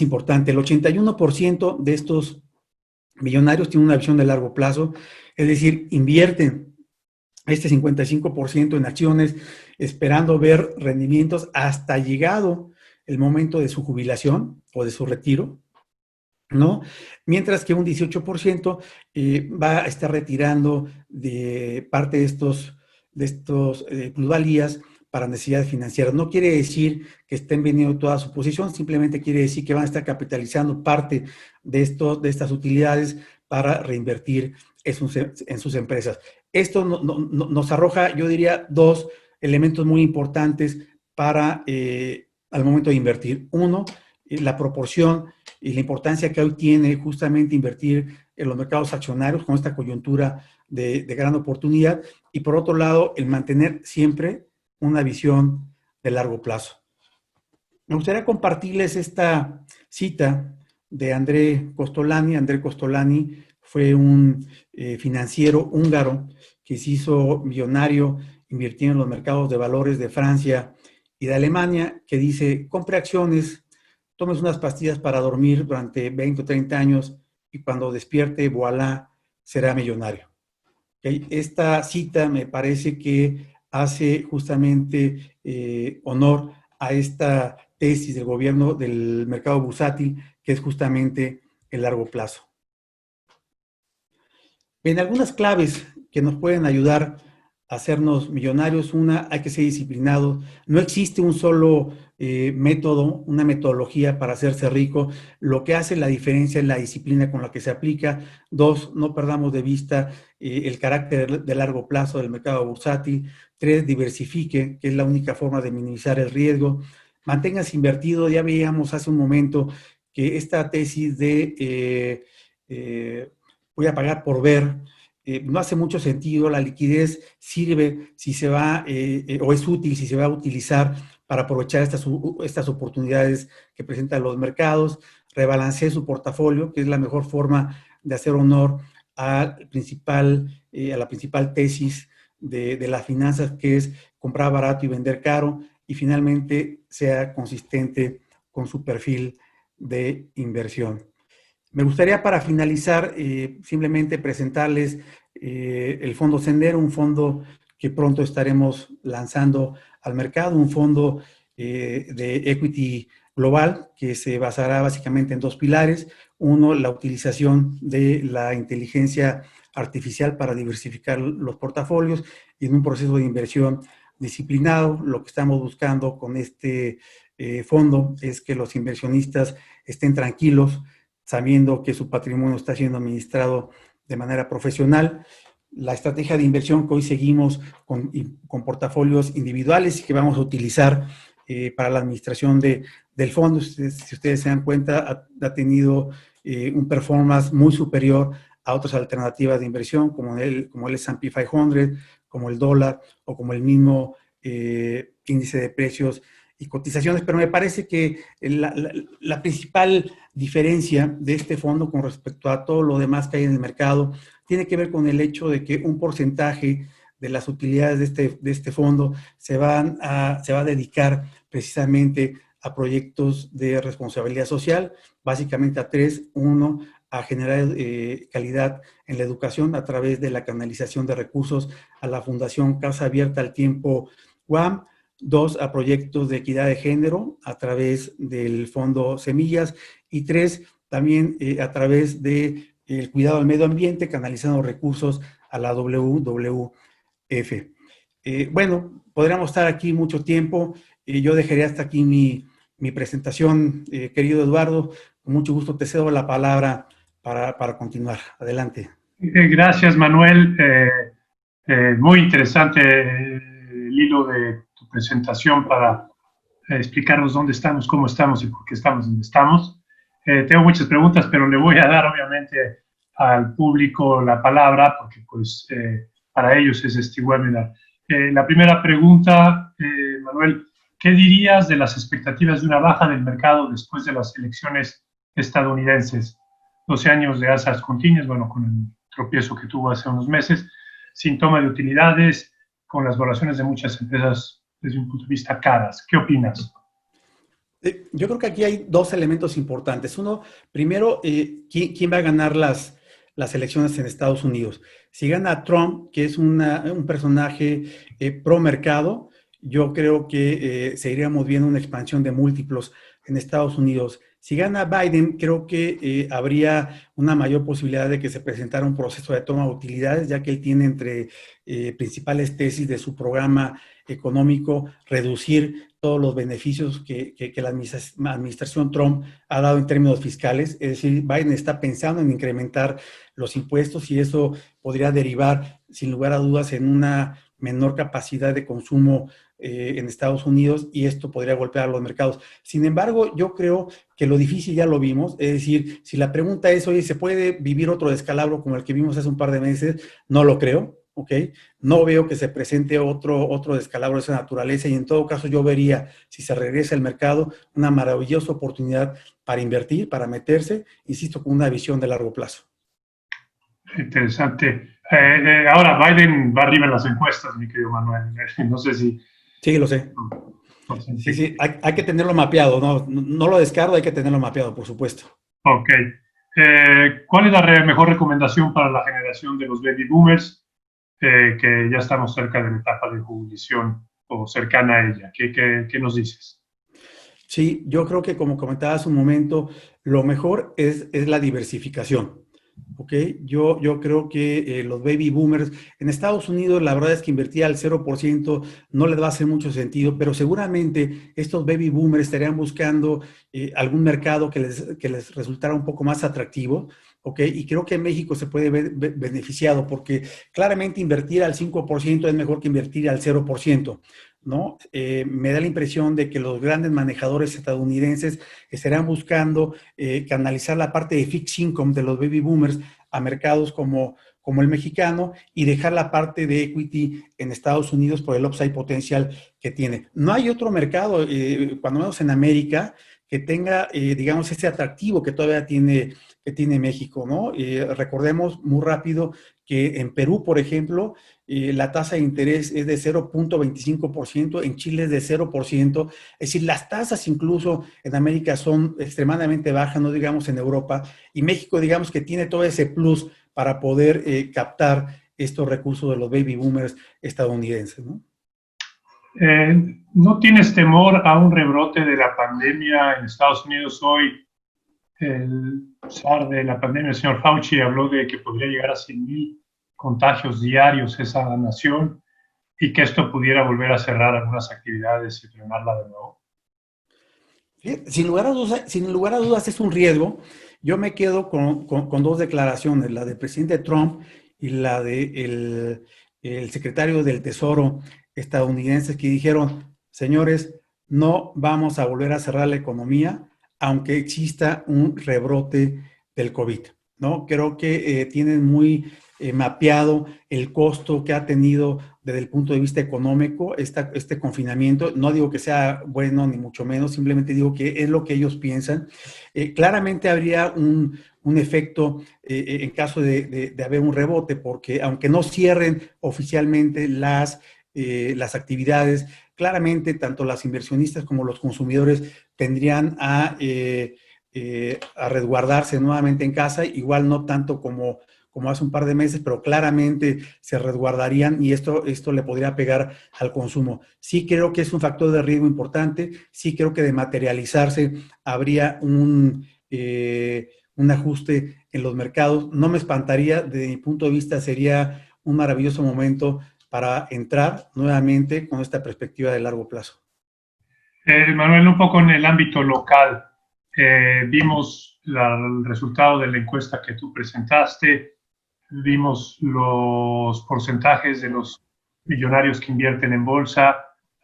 importante. El 81% de estos millonarios tienen una visión de largo plazo, es decir, invierten este 55% en acciones, esperando ver rendimientos hasta llegado el momento de su jubilación o de su retiro, ¿no? Mientras que un 18% va a estar retirando de parte de estos plusvalías para necesidades financieras. No quiere decir que estén vendiendo toda su posición, simplemente quiere decir que van a estar capitalizando parte de estas utilidades para reinvertir en sus empresas. Esto nos arroja, yo diría, dos elementos muy importantes para al momento de invertir. Uno, la proporción y la importancia que hoy tiene justamente invertir en los mercados accionarios con esta coyuntura de gran oportunidad, y por otro lado, el mantener siempre una visión de largo plazo. Me gustaría compartirles esta cita de André Costolani. André Costolani fue un financiero húngaro que se hizo millonario invirtiendo en los mercados de valores de Francia y de Alemania, que dice: compre acciones, tomes unas pastillas para dormir durante 20 o 30 años y cuando despierte, voilà, será millonario. ¿Okay? Esta cita me parece que hace justamente honor a esta tesis del gobierno del mercado bursátil, que es justamente el largo plazo. En algunas claves que nos pueden ayudar a hacernos millonarios: una, hay que ser disciplinados. No existe un solo método, una metodología para hacerse rico. Lo que hace la diferencia es la disciplina con la que se aplica. Dos, no perdamos de vista el carácter de largo plazo del mercado bursátil. Tres, diversifique, que es la única forma de minimizar el riesgo. Manténgase invertido. Ya veíamos hace un momento que esta tesis de voy a pagar por ver, no hace mucho sentido. La liquidez sirve si se va, o es útil si se va a utilizar para aprovechar estas oportunidades que presentan los mercados. Rebalancee su portafolio, que es la mejor forma de hacer honor a la principal tesis de las finanzas, que es comprar barato y vender caro, y finalmente sea consistente con su perfil de inversión. Me gustaría, para finalizar, simplemente presentarles el fondo Sendero, un fondo que pronto estaremos lanzando al mercado, un fondo de equity global que se basará básicamente en dos pilares. Uno, la utilización de la inteligencia artificial para diversificar los portafolios, y en un proceso de inversión disciplinado. Lo que estamos buscando con este fondo es que los inversionistas estén tranquilos, sabiendo que su patrimonio está siendo administrado de manera profesional. La estrategia de inversión que hoy seguimos con portafolios individuales y que vamos a utilizar para la administración del fondo, si ustedes se dan cuenta, ha tenido un performance muy superior a otras alternativas de inversión, como el S&P 500, como el dólar o como el mismo índice de precios y cotizaciones. Pero me parece que la principal diferencia de este fondo con respecto a todo lo demás que hay en el mercado tiene que ver con el hecho de que un porcentaje de las utilidades de este fondo se va a dedicar precisamente a proyectos de responsabilidad social, básicamente a tres. Uno, a generar calidad en la educación a través de la canalización de recursos a la Fundación Casa Abierta al Tiempo UAM. Dos, a proyectos de equidad de género a través del Fondo Semillas. Y tres, también a través del cuidado del medio ambiente, canalizando recursos a la WWF. Bueno, podríamos estar aquí mucho tiempo. Yo dejaría hasta aquí mi presentación, querido Eduardo. Con mucho gusto te cedo la palabra para continuar. Adelante. Gracias, Manuel. Muy interesante el hilo de tu presentación para explicarnos dónde estamos, cómo estamos y por qué estamos donde estamos. Tengo muchas preguntas, pero le voy a dar obviamente al público la palabra, porque pues para ellos es este webinar. La primera pregunta, Manuel, ¿qué dirías de las expectativas de una baja del mercado después de las elecciones estadounidenses? 12 años de alzas continuas, bueno, con el tropiezo que tuvo hace unos meses, sin toma de utilidades, con las valoraciones de muchas empresas desde un punto de vista caras. ¿Qué opinas? Yo creo que aquí hay dos elementos importantes. Uno, primero, ¿quién va a ganar las elecciones en Estados Unidos? Si gana Trump, que es un personaje pro mercado, yo creo que seguiríamos viendo una expansión de múltiplos en Estados Unidos. Si gana Biden, creo que habría una mayor posibilidad de que se presentara un proceso de toma de utilidades, ya que él tiene entre principales tesis de su programa económico reducir todos los beneficios que la administración Trump ha dado en términos fiscales. Es decir, Biden está pensando en incrementar los impuestos y eso podría derivar, sin lugar a dudas, en una menor capacidad de consumo en Estados Unidos y esto podría golpear a los mercados. Sin embargo, yo creo que lo difícil ya lo vimos, es decir, si la pregunta es, oye, ¿se puede vivir otro descalabro como el que vimos hace un par de meses? No lo creo, ¿ok? No veo que se presente otro descalabro de esa naturaleza y en todo caso yo vería, si se regresa al mercado, una maravillosa oportunidad para invertir, para meterse, insisto, con una visión de largo plazo. Interesante. Ahora Biden va arriba en las encuestas, mi querido Manuel. No sé si... Sí, lo sé. Sí, sí, hay que tenerlo mapeado, no lo descarto, hay que tenerlo mapeado, por supuesto. Ok. ¿Cuál es la mejor recomendación para la generación de los baby boomers que ya estamos cerca de la etapa de jubilación o cercana a ella? ¿Qué nos dices? Sí, yo creo que como comentaba hace un momento, lo mejor es la diversificación. ¿Ok? Yo creo que los baby boomers en Estados Unidos, la verdad es que invertir al 0% no les va a hacer mucho sentido, pero seguramente estos baby boomers estarían buscando algún mercado que les resultara un poco más atractivo. ¿Ok? Y creo que en México se puede ver beneficiado porque claramente invertir al 5% es mejor que invertir al 0%. ¿No? Me da la impresión de que los grandes manejadores estadounidenses estarán buscando canalizar la parte de fixed income de los baby boomers a mercados como el mexicano y dejar la parte de equity en Estados Unidos por el upside potencial que tiene. No hay otro mercado, cuando menos en América, que tenga, digamos, ese atractivo que todavía tiene México, ¿no? Recordemos muy rápido que en Perú, por ejemplo, la tasa de interés es de 0.25%, en Chile es de 0%, es decir, las tasas incluso en América son extremadamente bajas, no digamos en Europa, y México digamos que tiene todo ese plus para poder captar estos recursos de los baby boomers estadounidenses, ¿no? ¿No tienes temor a un rebrote de la pandemia en Estados Unidos hoy? El zar de la pandemia, el señor Fauci, habló de que podría llegar a 100,000 contagios diarios esa nación y que esto pudiera volver a cerrar algunas actividades y frenarla de nuevo. Sin lugar a dudas es un riesgo. Yo me quedo con dos declaraciones, la del presidente Trump y la del el secretario del Tesoro estadounidense que dijeron, señores, no vamos a volver a cerrar la economía aunque exista un rebrote del COVID, ¿no? Creo que tienen muy mapeado el costo que ha tenido desde el punto de vista económico este confinamiento. No digo que sea bueno ni mucho menos, simplemente digo que es lo que ellos piensan. Claramente habría un efecto en caso de haber un rebote, porque aunque no cierren oficialmente las actividades, claramente tanto las inversionistas como los consumidores tendrían a resguardarse nuevamente en casa, igual no tanto como hace un par de meses, pero claramente se resguardarían y esto le podría pegar al consumo. Sí creo que es un factor de riesgo importante, sí creo que de materializarse habría un ajuste en los mercados. No me espantaría, desde mi punto de vista sería un maravilloso momento para entrar nuevamente con esta perspectiva de largo plazo. Manuel, un poco en el ámbito local, vimos el resultado de la encuesta que tú presentaste, vimos los porcentajes de los millonarios que invierten en bolsa.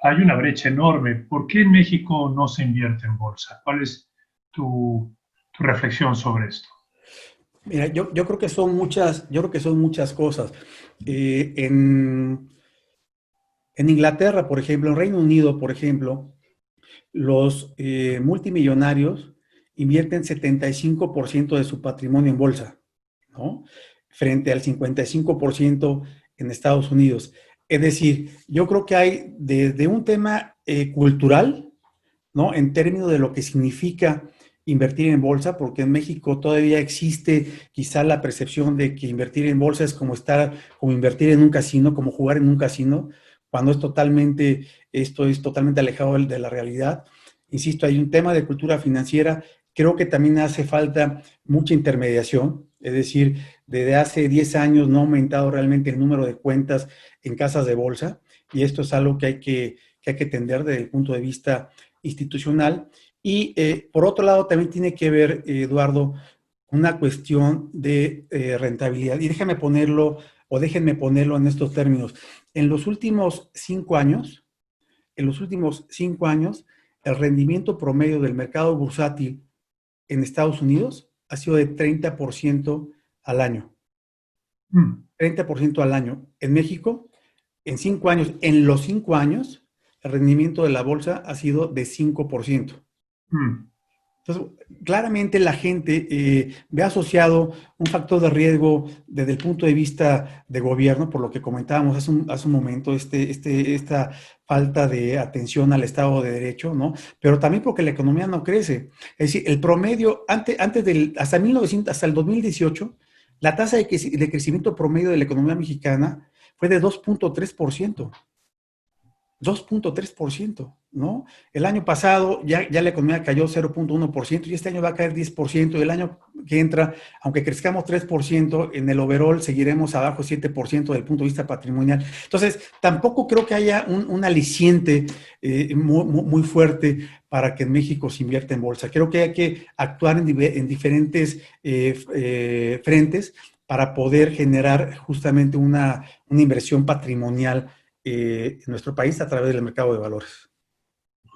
Hay una brecha enorme. ¿Por qué en México no se invierte en bolsa? ¿Cuál es tu reflexión sobre esto? Mira, yo creo que son muchas cosas. En Inglaterra, por ejemplo, en Reino Unido, por ejemplo, los multimillonarios invierten 75% de su patrimonio en bolsa, ¿no? Frente al 55% en Estados Unidos. Es decir, yo creo que hay desde un tema cultural, ¿no? En términos de lo que significa invertir en bolsa, porque en México todavía existe quizá la percepción de que invertir en bolsa es como invertir en un casino, como jugar en un casino, cuando esto es totalmente alejado de la realidad. Insisto, hay un tema de cultura financiera. Creo que también hace falta mucha intermediación, es decir, desde hace 10 años no ha aumentado realmente el número de cuentas en casas de bolsa y esto es algo que hay que atender desde el punto de vista institucional. Y por otro lado también tiene que ver, Eduardo, una cuestión de rentabilidad. Y déjenme ponerlo en estos términos. en los últimos 5 años, el rendimiento promedio del mercado bursátil en Estados Unidos ha sido de 30% al año. 30% al año. En México, en los 5 años, el rendimiento de la bolsa ha sido de 5%. Entonces, claramente la gente ve asociado un factor de riesgo desde el punto de vista de gobierno, por lo que comentábamos hace un momento, esta falta de atención al Estado de Derecho, ¿no? Pero también porque la economía no crece. Es decir, el promedio, hasta el 2018, la tasa de crecimiento promedio de la economía mexicana fue de 2.3%. 2.3%, ¿no? El año pasado ya la economía cayó 0.1% y este año va a caer 10%. Y el año que entra, aunque crezcamos 3%, en el overall seguiremos abajo 7% del punto de vista patrimonial. Entonces, tampoco creo que haya un aliciente muy fuerte para que en México se invierta en bolsa. Creo que hay que actuar en diferentes frentes para poder generar justamente una inversión patrimonial en nuestro país a través del mercado de valores.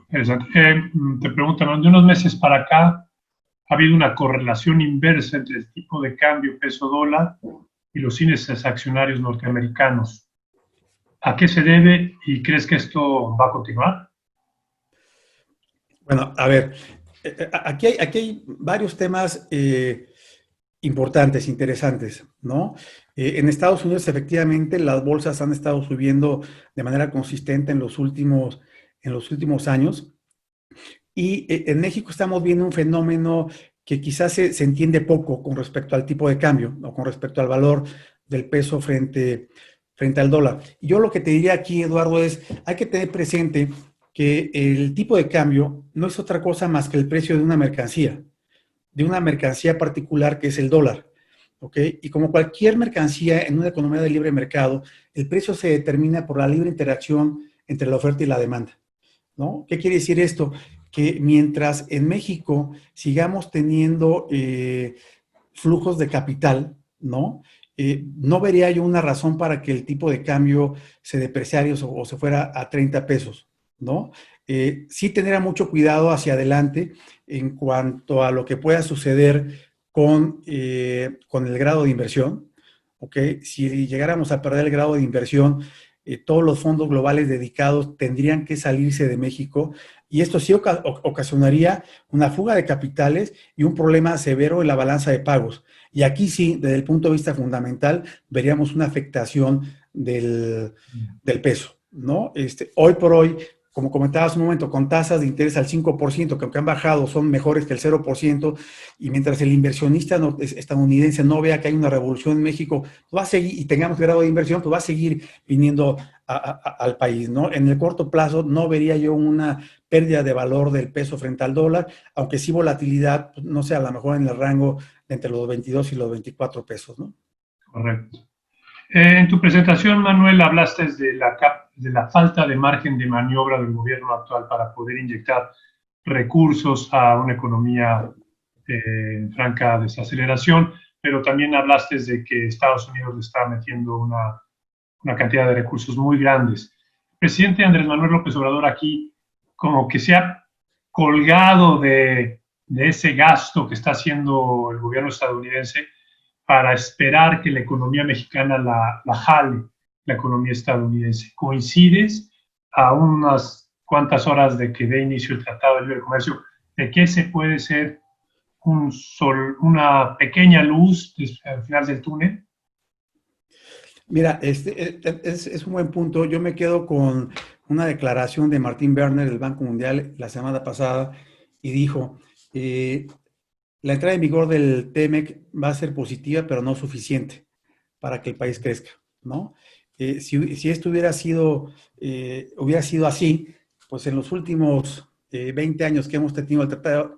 Exacto. Te preguntan, de unos meses para acá ha habido una correlación inversa entre el tipo de cambio peso-dólar y los índices accionarios norteamericanos. ¿A qué se debe y crees que esto va a continuar? Bueno, a ver, aquí hay varios temas importantes, interesantes, ¿no? En Estados Unidos, efectivamente, las bolsas han estado subiendo de manera consistente en los últimos años. Y en México estamos viendo un fenómeno que quizás se entiende poco con respecto al tipo de cambio o con respecto al valor del peso frente al dólar. Y yo lo que te diría aquí, Eduardo, es hay que tener presente que el tipo de cambio no es otra cosa más que el precio de una mercancía particular que es el dólar. ¿Ok? Y como cualquier mercancía en una economía de libre mercado, el precio se determina por la libre interacción entre la oferta y la demanda, ¿no? ¿Qué quiere decir esto? Que mientras en México sigamos teniendo flujos de capital, ¿no? No vería yo una razón para que el tipo de cambio se depreciara o se fuera a 30 pesos, ¿no? Sí tendría mucho cuidado hacia adelante en cuanto a lo que pueda suceder con el grado de inversión, ¿ok? Si llegáramos a perder el grado de inversión, todos los fondos globales dedicados tendrían que salirse de México y esto sí ocasionaría una fuga de capitales y un problema severo en la balanza de pagos. Y aquí sí, desde el punto de vista fundamental, veríamos una afectación del peso, ¿no? Hoy por hoy, como comentaba hace un momento, con tasas de interés al 5%, que aunque han bajado son mejores que el 0%, y mientras el inversionista estadounidense no vea que hay una revolución en México, pues va a seguir, y tengamos grado de inversión, pues va a seguir viniendo al país, ¿no? En el corto plazo no vería yo una pérdida de valor del peso frente al dólar, aunque sí volatilidad, pues, no sé, a lo mejor en el rango de entre los 22 y los 24 pesos, ¿no? Correcto. En tu presentación, Manuel, hablaste de la falta de margen de maniobra del gobierno actual para poder inyectar recursos a una economía en franca desaceleración, pero también hablaste de que Estados Unidos le está metiendo una cantidad de recursos muy grandes. El presidente Andrés Manuel López Obrador aquí como que se ha colgado de ese gasto que está haciendo el gobierno estadounidense para esperar que la economía mexicana la jale, la economía estadounidense. ¿Coincides a unas cuantas horas de que dé inicio el Tratado de Libre Comercio, de que ese puede ser una pequeña luz al final del túnel? Mira, es un buen punto. Yo me quedo con una declaración de Martín Werner del Banco Mundial la semana pasada y dijo, la entrada en vigor del TEMEC va a ser positiva, pero no suficiente para que el país crezca, ¿no? Si esto hubiera sido así, pues en los últimos 20 años que hemos tenido el Tratado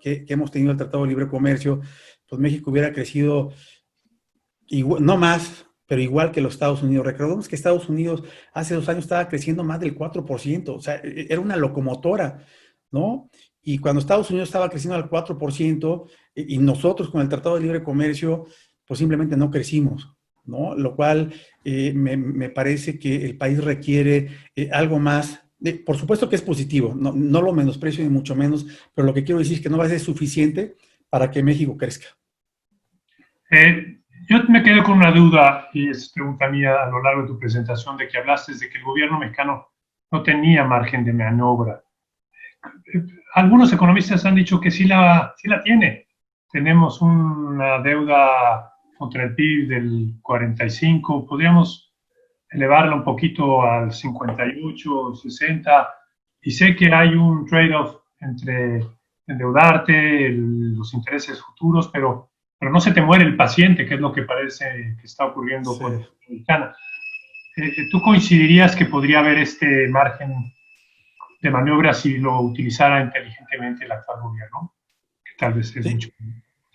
de Libre Comercio, pues México hubiera crecido igual, no más, pero igual que los Estados Unidos. Recordemos que Estados Unidos hace 2 años estaba creciendo más del 4%, o sea, era una locomotora, ¿no? Y cuando Estados Unidos estaba creciendo al 4%, y nosotros con el Tratado de Libre Comercio, pues simplemente no crecimos, ¿no? Lo cual me parece que el país requiere algo más. Por supuesto que es positivo, no lo menosprecio ni mucho menos, pero lo que quiero decir es que no va a ser suficiente para que México crezca. Yo me quedo con una duda, y es pregunta mía a lo largo de tu presentación, de que hablaste de que el gobierno mexicano no tenía margen de maniobra. Algunos economistas han dicho que sí la tiene. Tenemos una deuda contra el PIB del 45, podríamos elevarla un poquito al 58, 60, y sé que hay un trade-off entre endeudarte, los intereses futuros, pero no se te muere el paciente, que es lo que parece que está ocurriendo Sí. con la mexicana. ¿Tú coincidirías que podría haber este margen de maniobra si lo utilizara inteligentemente el actual gobierno? Que tal vez es Sí. mucho.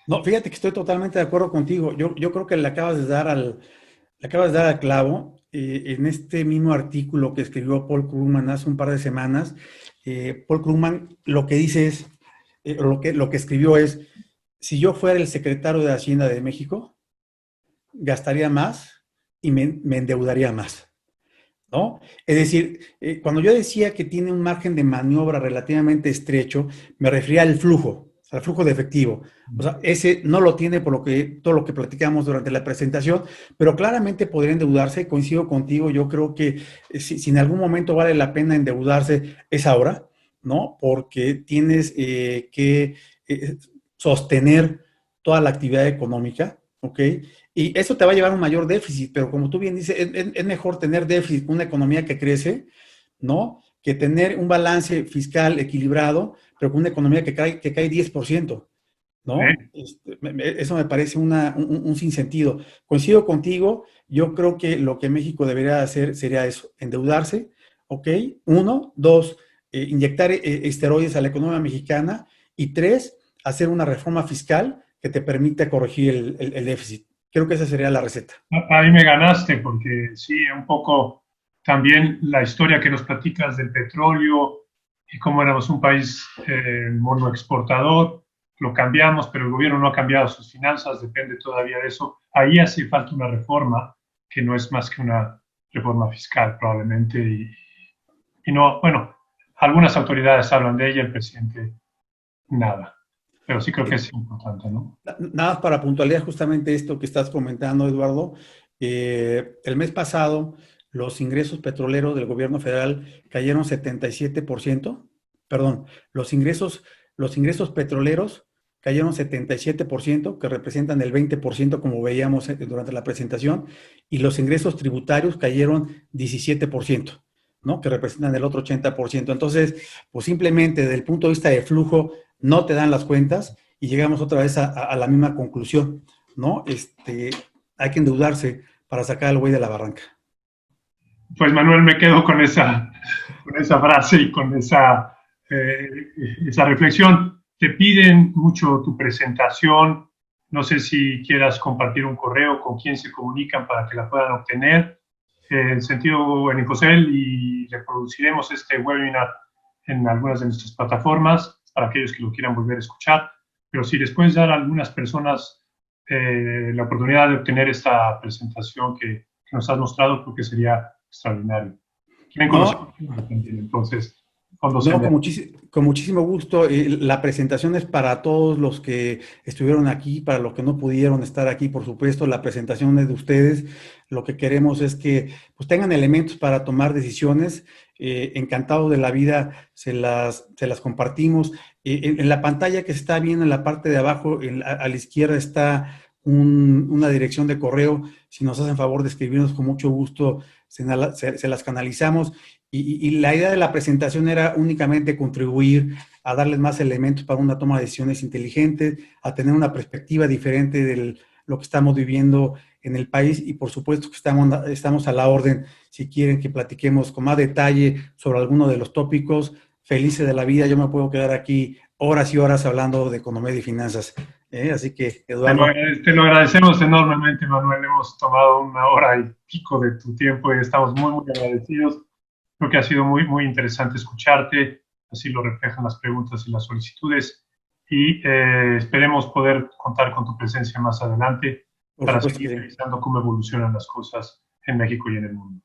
No, fíjate que estoy totalmente de acuerdo contigo. Yo creo que le acabas de dar al clavo. En este mismo artículo que escribió Paul Krugman hace un par de semanas, Paul Krugman lo que dice es, lo que escribió es, si yo fuera el secretario de Hacienda de México, gastaría más y me endeudaría más, ¿no? Es decir, cuando yo decía que tiene un margen de maniobra relativamente estrecho, me refería al flujo, al flujo de efectivo. O sea, ese no lo tiene por todo lo que platicamos durante la presentación, pero claramente podría endeudarse. Coincido contigo, yo creo que si en algún momento vale la pena endeudarse es ahora, ¿no? Porque tienes que sostener toda la actividad económica, ¿ok? Y eso te va a llevar a un mayor déficit, pero como tú bien dices, es mejor tener déficit con una economía que crece, ¿no? Que tener un balance fiscal equilibrado, pero con una economía que cae 10%, ¿no? Eso me parece un sinsentido. Coincido contigo, yo creo que lo que México debería hacer sería eso, endeudarse, ¿ok? Uno, dos, inyectar esteroides a la economía mexicana y tres, hacer una reforma fiscal que te permita corregir el déficit. Creo que esa sería la receta. Ahí me ganaste, porque sí, un poco también la historia que nos platicas del petróleo y cómo éramos un país monoexportador, lo cambiamos, pero el gobierno no ha cambiado sus finanzas, depende todavía de eso. Ahí hace falta una reforma, que no es más que una reforma fiscal probablemente, y no, bueno, algunas autoridades hablan de ella, el presidente nada, pero sí creo que es importante, ¿no? Nada más para puntualizar justamente esto que estás comentando, Eduardo. El mes pasado, los ingresos petroleros del gobierno federal cayeron 77%. Perdón, los ingresos petroleros cayeron 77%, que representan el 20%, como veíamos durante la presentación, y los ingresos tributarios cayeron 17%, ¿no? Que representan el otro 80%. Entonces, pues simplemente desde el punto de vista de flujo, no te dan las cuentas y llegamos otra vez a la misma conclusión, ¿no? Hay que endeudarse para sacar al güey de la barranca. Pues Manuel, me quedo con esa frase y con esa reflexión. Te piden mucho tu presentación. No sé si quieras compartir un correo con quién se comunican para que la puedan obtener. En sentido en Incosel, y reproduciremos este webinar en algunas de nuestras plataformas para aquellos que lo quieran volver a escuchar. Pero si les puedes dar a algunas personas la oportunidad de obtener esta presentación que nos has mostrado, creo que sería extraordinario. ¿Quieren conocer? No, Entonces, no, con muchísimo gusto. La presentación es para todos los que estuvieron aquí, para los que no pudieron estar aquí, por supuesto, la presentación es de ustedes. Lo que queremos es que pues, tengan elementos para tomar decisiones. Encantado de la vida, se las compartimos. En la pantalla que se está viendo en la parte de abajo, a la izquierda está una dirección de correo. Si nos hacen favor de escribirnos, con mucho gusto se las canalizamos. Y la idea de la presentación era únicamente contribuir a darles más elementos para una toma de decisiones inteligentes, a tener una perspectiva diferente de lo que estamos viviendo en el país, y por supuesto que estamos a la orden si quieren que platiquemos con más detalle sobre alguno de los tópicos. Felices de la vida, yo me puedo quedar aquí horas y horas hablando de economía y finanzas. Así que, Eduardo. Te lo agradecemos enormemente, Manuel. Hemos tomado una hora y pico de tu tiempo y estamos muy, muy agradecidos. Creo que ha sido muy, muy interesante escucharte, así lo reflejan las preguntas y las solicitudes, y esperemos poder contar con tu presencia más adelante. para supuesto seguir que sí. revisando cómo evolucionan las cosas en México y en el mundo.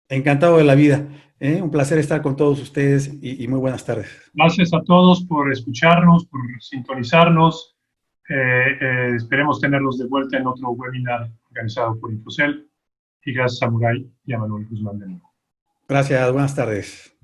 Encantado de la vida. Un placer estar con todos ustedes y muy buenas tardes. Gracias a todos por escucharnos, por sintonizarnos. Esperemos tenerlos de vuelta en otro webinar organizado por Infocel. Y gracias a Muray y a Manuel Guzmán de nuevo. Gracias, buenas tardes.